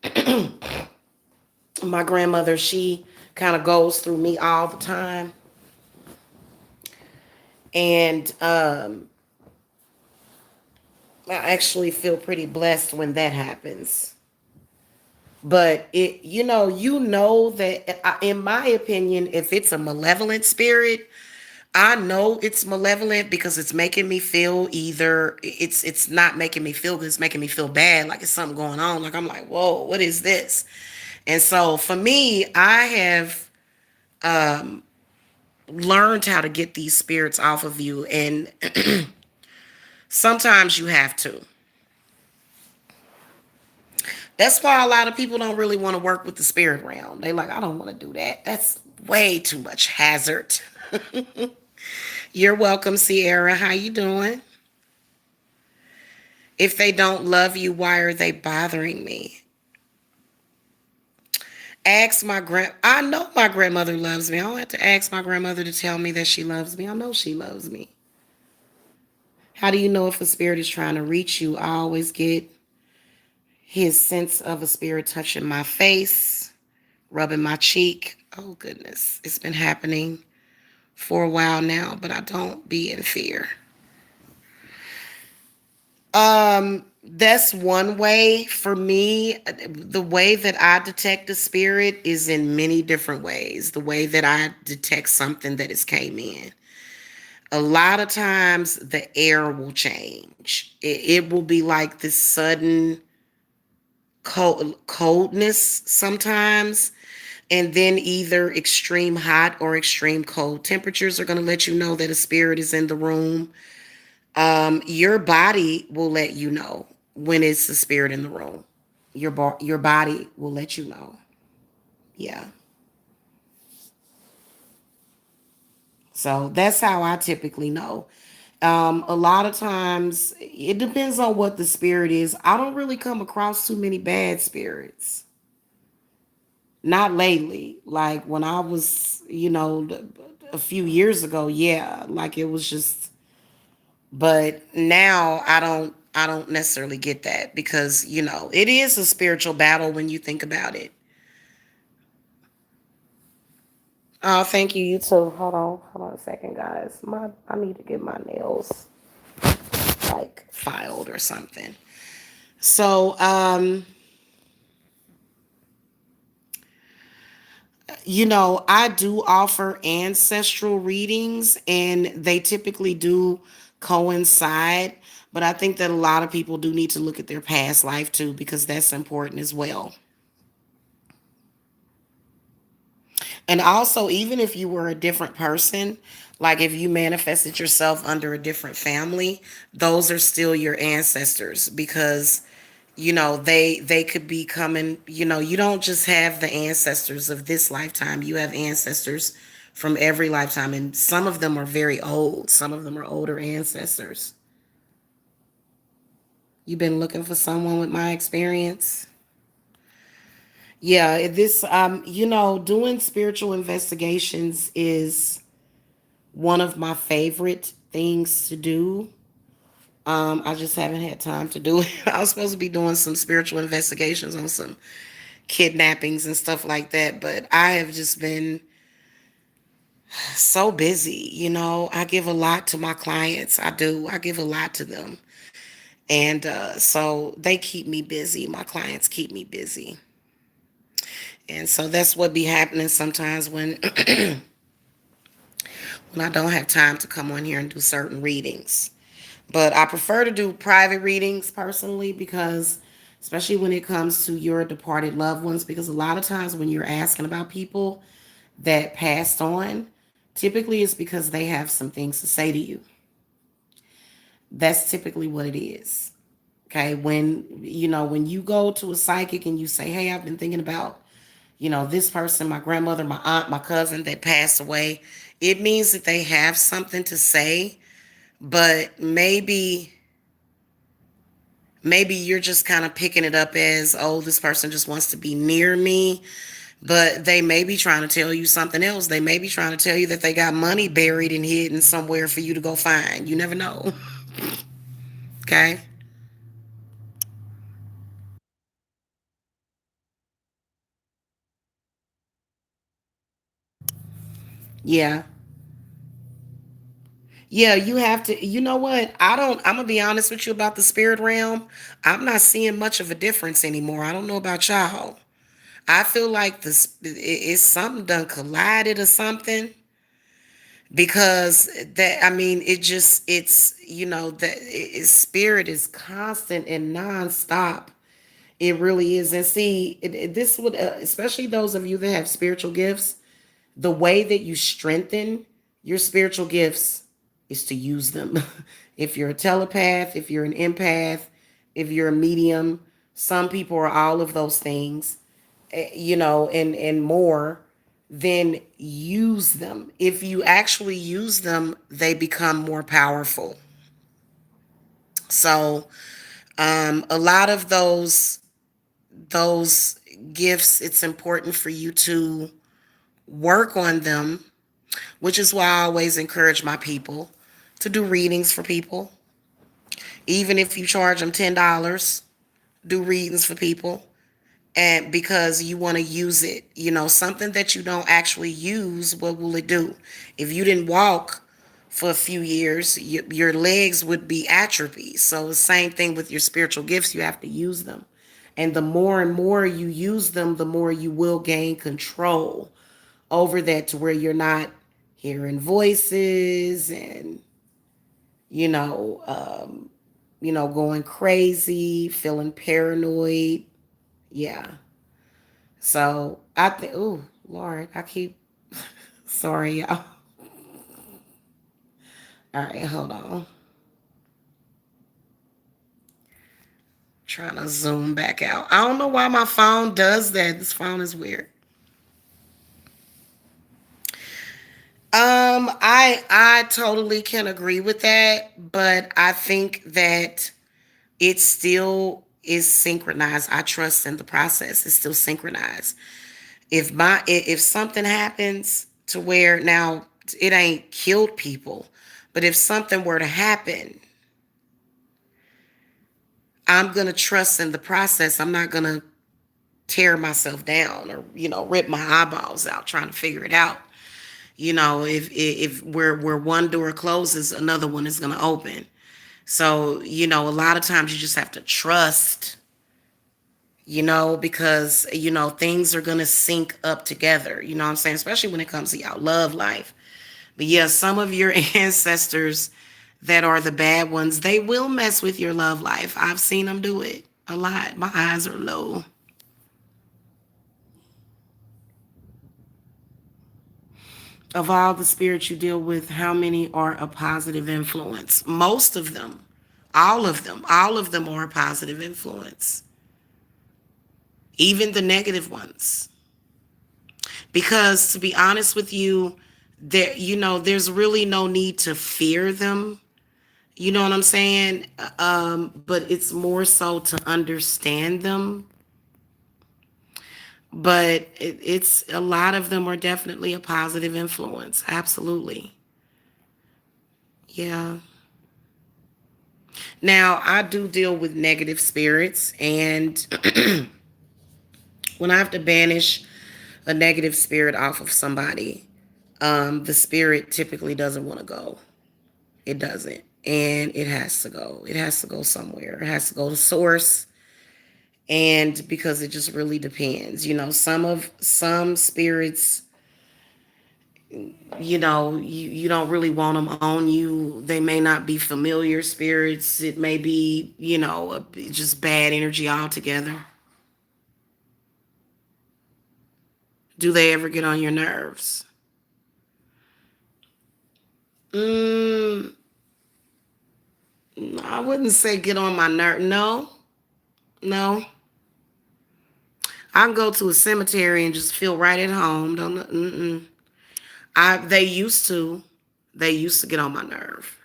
them. My grandmother, she kind of goes through me all the time. And I actually feel pretty blessed when that happens. But you know that in my opinion, if it's a malevolent spirit, I know it's malevolent because it's making me feel either it's not making me feel good, it's making me feel bad, like it's something going on. Like I'm like, whoa, what is this? And so for me, I have learned how to get these spirits off of you, and sometimes you have to. That's why a lot of people don't really want to work with the spirit realm. They like, I don't want to do that. That's way too much hazard. You're welcome, Sierra. How you doing? If they don't love you, why are they bothering me? Ask my I know my grandmother loves me. I don't have to ask my grandmother to tell me that she loves me. I know she loves me. How do you know if a spirit is trying to reach you? I always get his sense of a spirit touching my face, rubbing my cheek. Oh goodness, it's been happening for a while now, but I don't be in fear. That's one way for me. The way that I detect a spirit is in many different ways. The way that I detect something that has came in. A lot of times the air will change. It will be like this sudden coldness sometimes, and then either extreme hot or extreme cold temperatures are going to let you know that a spirit is in the room. Your body will let you know when it's the spirit in the room. Your body will let you know. Yeah. So that's how I typically know. A lot of times it depends on what the spirit is. I don't really come across too many bad spirits. Not lately. Like when I was, a few years ago, yeah, like it was just, but now I don't necessarily get that because, it is a spiritual battle when you think about it. Oh, thank you. You too. Hold on a second, guys. I need to get my nails like filed or something. So, I do offer ancestral readings and they typically do coincide, but I think that a lot of people do need to look at their past life too because that's important as well. And also, even if you were a different person, like if you manifested yourself under a different family, those are still your ancestors because they could be coming, you don't just have the ancestors of this lifetime, you have ancestors from every lifetime, and some of them are very old, some of them are older ancestors. You've been looking for someone with my experience. Yeah, this doing spiritual investigations is one of my favorite things to do. I just haven't had time to do it. I was supposed to be doing some spiritual investigations on some kidnappings and stuff like that, but I have just been so busy. I give a lot to my clients. I do. I give a lot to them. And so they keep me busy. My clients keep me busy. And so that's what be happening sometimes when when I don't have time to come on here and do certain readings. But I prefer to do private readings personally because especially when it comes to your departed loved ones, because a lot of times when you're asking about people that passed on, typically it's because they have some things to say to you. That's typically what it is. Okay, when you go to a psychic and you say, "Hey, I've been thinking about, this person, my grandmother, my aunt, my cousin that passed away," it means that they have something to say, but maybe you're just kind of picking it up as, "Oh, this person just wants to be near me." But they may be trying to tell you something else. They may be trying to tell you that they got money buried and hidden somewhere for you to go find. You never know. Okay? Yeah. Yeah, you have to. You know what? I'm going to be honest with you about the spirit realm. I'm not seeing much of a difference anymore. I don't know about y'all. I feel like it's something done collided or something because that, I mean, spirit is constant and nonstop. It really is. And see, this would, especially those of you that have spiritual gifts, the way that you strengthen your spiritual gifts is to use them. If you're a telepath, if you're an empath, if you're a medium, some people are all of those things, and more, then use them. If you actually use them, they become more powerful. So, a lot of those gifts, it's important for you to work on them, which is why I always encourage my people to do readings for people. Even if you charge them $10, do readings for people. And because you want to use it, something that you don't actually use, what will it do? If you didn't walk for a few years, your legs would be atrophy. So the same thing with your spiritual gifts, you have to use them. And the more and more you use them, the more you will gain control over that to where you're not hearing voices and, you know, um, going crazy, feeling paranoid. Yeah. So I think, oh, Lord, I keep, sorry, y'all. All right, hold on. Trying to zoom back out. I don't know why my phone does that. This phone is weird. I totally can agree with that, but I think that it still is synchronized. I trust in the process. It's still synchronized. If something happens to where now it ain't killed people, but if something were to happen, I'm gonna trust in the process. I'm not gonna tear myself down or rip my eyeballs out trying to figure it out. If where one door closes, another one is gonna open. So a lot of times you just have to trust because, things are going to sync up together. You know what I'm saying? Especially when it comes to y'all love life. But yeah, some of your ancestors that are the bad ones, they will mess with your love life. I've seen them do it a lot. My eyes are low. Of all the spirits you deal with, how many are a positive influence? Most of them. All of them are a positive influence. Even the negative ones. Because to be honest with you, there's really no need to fear them. You know what I'm saying? But it's more so to understand them. But it's a lot of them are definitely a positive influence. Absolutely. Yeah. Now, I do deal with negative spirits, and when I have to banish a negative spirit off of somebody, the spirit typically doesn't want to go. It doesn't. And it has to go. It has to go somewhere. It has to go to source. And because it just really depends. Some spirits, you don't really want them on you. They may not be familiar spirits. It may be, just bad energy altogether. Do they ever get on your nerves? Mm, I wouldn't say get on my nerve. No, no. I can go to a cemetery and just feel right at home. Don't. Mm-mm. They used to. They used to get on my nerve.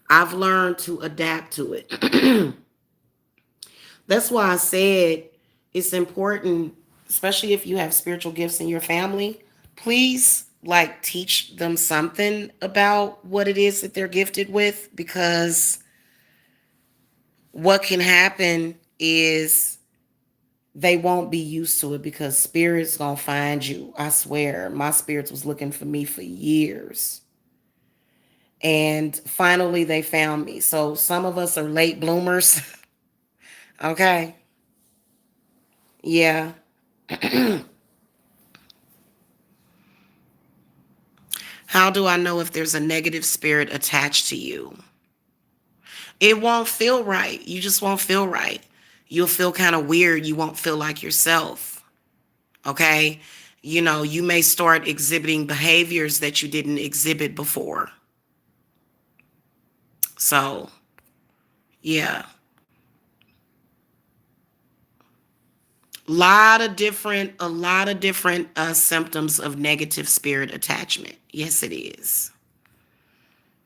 I've learned to adapt to it. That's why I said it's important, especially if you have spiritual gifts in your family, please like teach them something about what it is that they're gifted with, because what can happen is they won't be used to it, because spirits gonna find you. I swear, my spirits was looking for me for years. And finally they found me. So some of us are late bloomers. Okay. Yeah. How do I know if there's a negative spirit attached to you? It won't feel right. You just won't feel right. You'll feel kind of weird. You won't feel like yourself. Okay. You may start exhibiting behaviors that you didn't exhibit before. So, yeah. A lot of different symptoms of negative spirit attachment. Yes, it is.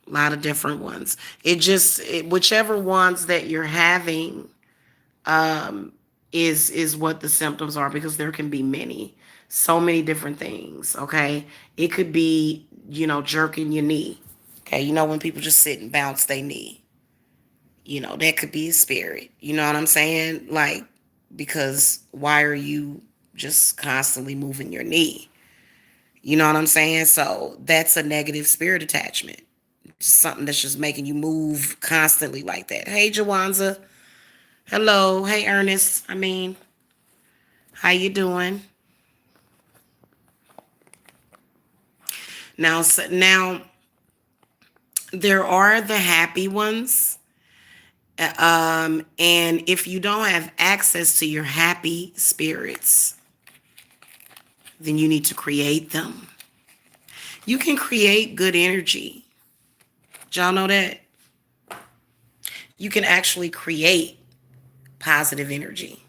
A lot of different ones. Whichever ones that you're having, is what the symptoms are, because there can be many, so many different things. Okay, it could be, jerking your knee. Okay, when people just sit and bounce their knee, that could be a spirit. You know what I'm saying? Like, because why are you just constantly moving your knee? You know what I'm saying? So that's a negative spirit attachment. Just something that's just making you move constantly like that. Hey, Jawanza. Hello. Hey, Ernest. How you doing? Now, there are the happy ones. And if you don't have access to your happy spirits, then you need to create them. You can create good energy. Did y'all know that? You can actually create positive energy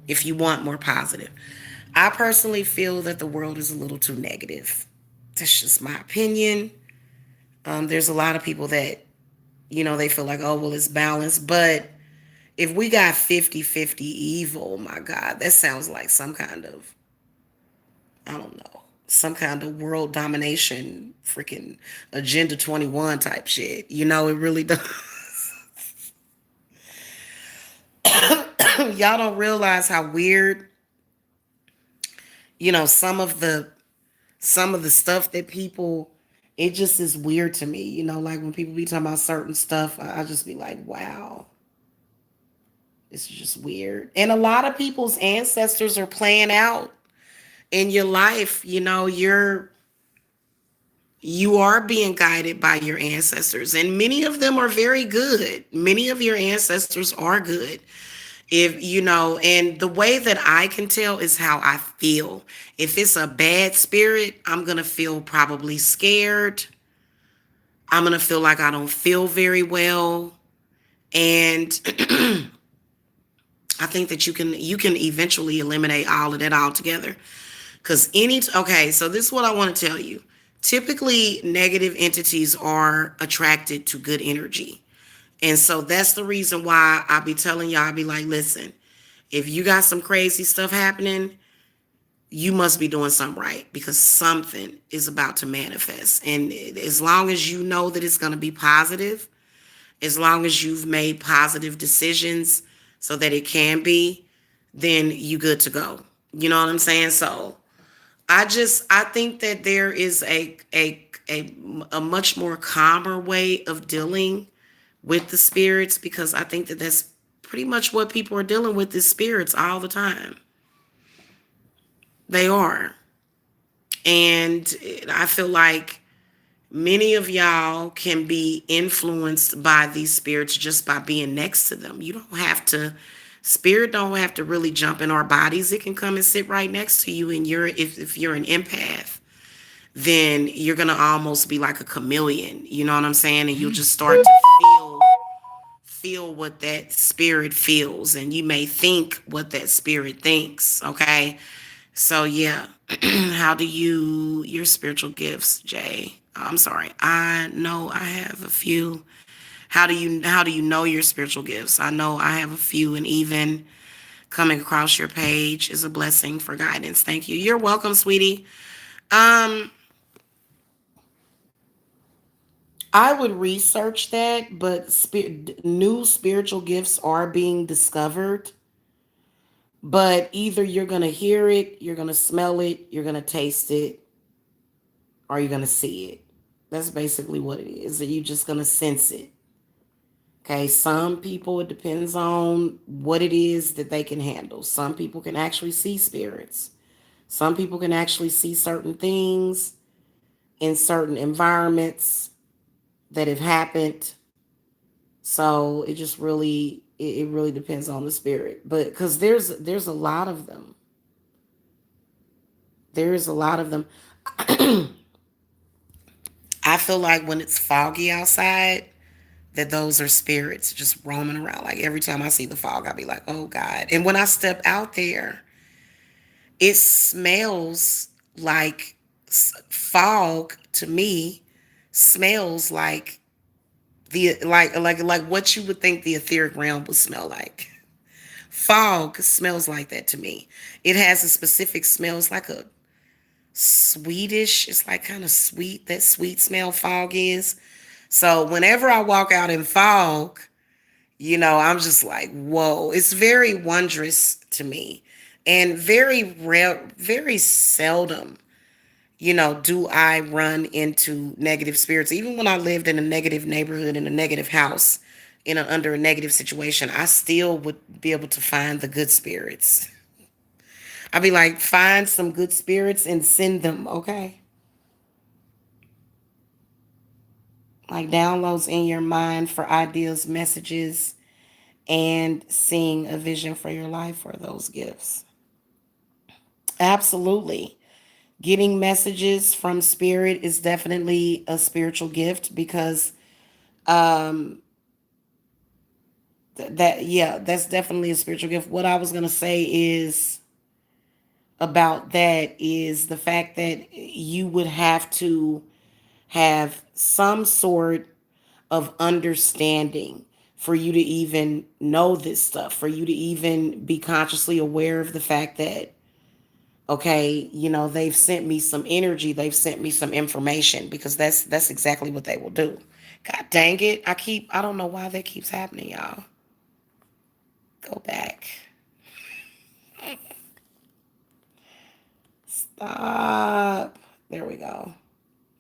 if you want more positive. I personally feel that the world is a little too negative. That's just my opinion. There's a lot of people that, they feel like, oh, well, it's balanced. But if we got 50-50 evil, my God, that sounds like some kind of, I don't know, some kind of world domination, freaking Agenda 21 type shit. It really does. Y'all don't realize how weird, some of the stuff that people, it just is weird to me. Like when people be talking about certain stuff, I just be like, wow, It's just weird. And a lot of people's ancestors are playing out in your life. You are being guided by your ancestors, and many of them are very good. Many of your ancestors are good. If and the way that I can tell is how I feel. If it's a bad spirit, I'm going to feel probably scared. I'm going to feel like I don't feel very well. And I think that you can eventually eliminate all of that altogether. Because okay, so this is what I want to tell you. Typically, negative entities are attracted to good energy. And so that's the reason why I be telling y'all, I be like, listen, if you got some crazy stuff happening, you must be doing something right, because something is about to manifest. And as long as you know that it's going to be positive, as long as you've made positive decisions so that it can be, then you good to go. You know what I'm saying? So I think that there is a much more calmer way of dealing with the spirits, because I think that that's pretty much what people are dealing with, is spirits all the time. They are. And I feel like many of y'all can be influenced by these spirits just by being next to them. You don't have to, spirit don't have to really jump in our bodies. It can come and sit right next to you. And if you're an empath, then you're gonna almost be like a chameleon. You know what I'm saying? And you'll just start to feel what that spirit feels, and you may think what that spirit thinks. Okay. So yeah. How do your spiritual gifts, Jay? I'm sorry. I know I have a few. How do you know your spiritual gifts? I know I have a few, and even coming across your page is a blessing for guidance. Thank you. You're welcome, sweetie. Um, I would research that, but new spiritual gifts are being discovered. But either you're gonna hear it, you're gonna smell it, you're gonna taste it, or you're gonna see it. That's basically what it is. That you're just gonna sense it. Okay, some people, it depends on what it is that they can handle. Some people can actually see spirits. Some people can actually see certain things in certain environments that have happened. So it just really it really depends on the spirit. But because there's a lot of them. There's a lot of them. I feel like when it's foggy outside, that those are spirits just roaming around. Like every time I see the fog, I'll be like, oh God. And when I step out there, it smells like fog to me, smells like the like what you would think the etheric realm would smell like. Fog smells like that to me. It has a specific smell. It's like a sweetish, it's like kind of sweet, that sweet smell fog is. So whenever I walk out in fog, I'm just like, whoa, it's very wondrous to me. And very rare, very seldom, do I run into negative spirits. Even when I lived in a negative neighborhood, in a negative house, under a negative situation, I still would be able to find the good spirits. I'd be like, find some good spirits and send them, okay? Like downloads in your mind for ideas, messages, and seeing a vision for your life for those gifts. Absolutely. Getting messages from spirit is definitely a spiritual gift, because um yeah, that's definitely a spiritual gift. What I was going to say is about that is the fact that you would have to have some sort of understanding for you to even know this stuff, for you to even be consciously aware of the fact that, okay, they've sent me some energy, they've sent me some information, because that's exactly what they will do. God dang it. I don't know why that keeps happening, y'all. Go back. Stop. There we go.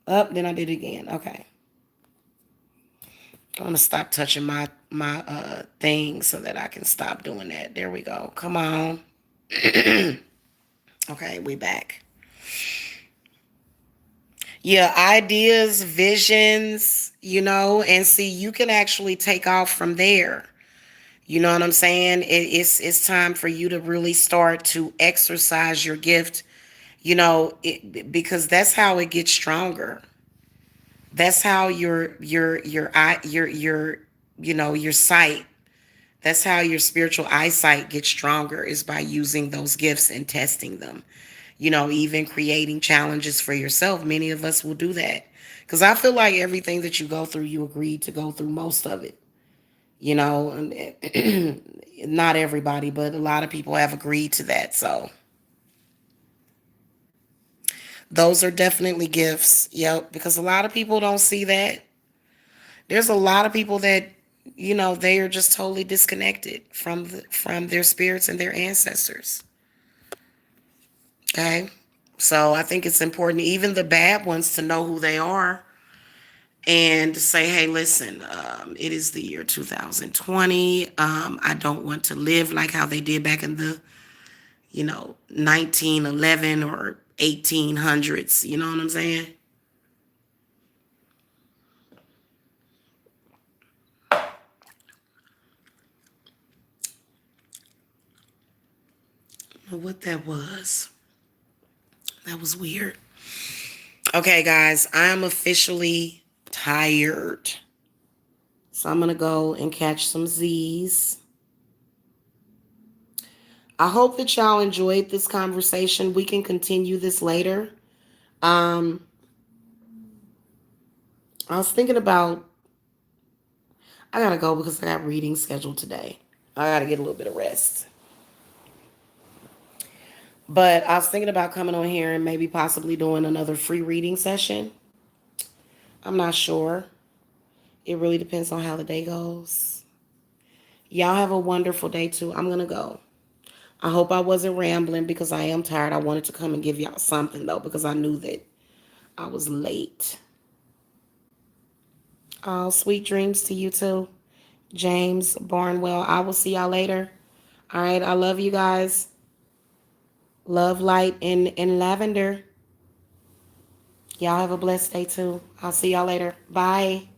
Up, then I did it again. Okay. I'm gonna stop touching my thing so that I can stop doing that. There we go. Come on. Okay, we back. Yeah, ideas, visions, and see, you can actually take off from there. You know what I'm saying? It's time for you to really start to exercise your gift, because that's how it gets stronger. That's how your eye your sight. That's how your spiritual eyesight gets stronger, is by using those gifts and testing them. Even creating challenges for yourself. Many of us will do that. Because I feel like everything that you go through, you agreed to go through most of it. Not everybody, but a lot of people have agreed to that. So those are definitely gifts. Yep. Because a lot of people don't see that. There's a lot of people that, they are just totally disconnected from their spirits and their ancestors. Okay. So I think it's important, even the bad ones, to know who they are and say, hey, listen, it is the year 2020. I don't want to live like how they did back in the, 1911 or 1800s. You know what I'm saying? What that was. That was weird. Okay, guys, I am officially tired. So I'm going to go and catch some Z's. I hope that y'all enjoyed this conversation. We can continue this later. Um, I was thinking about, I got to go because I got reading scheduled today. I got to get a little bit of rest. But I was thinking about coming on here and maybe possibly doing another free reading session. I'm not sure. It really depends on how the day goes. Y'all have a wonderful day too. I'm going to go. I hope I wasn't rambling because I am tired. I wanted to come and give y'all something though, because I knew that I was late. Oh, sweet dreams to you too, James Barnwell. I will see y'all later. All right. I love you guys. Love, light, and lavender. Y'all have a blessed day too. I'll see y'all later. Bye.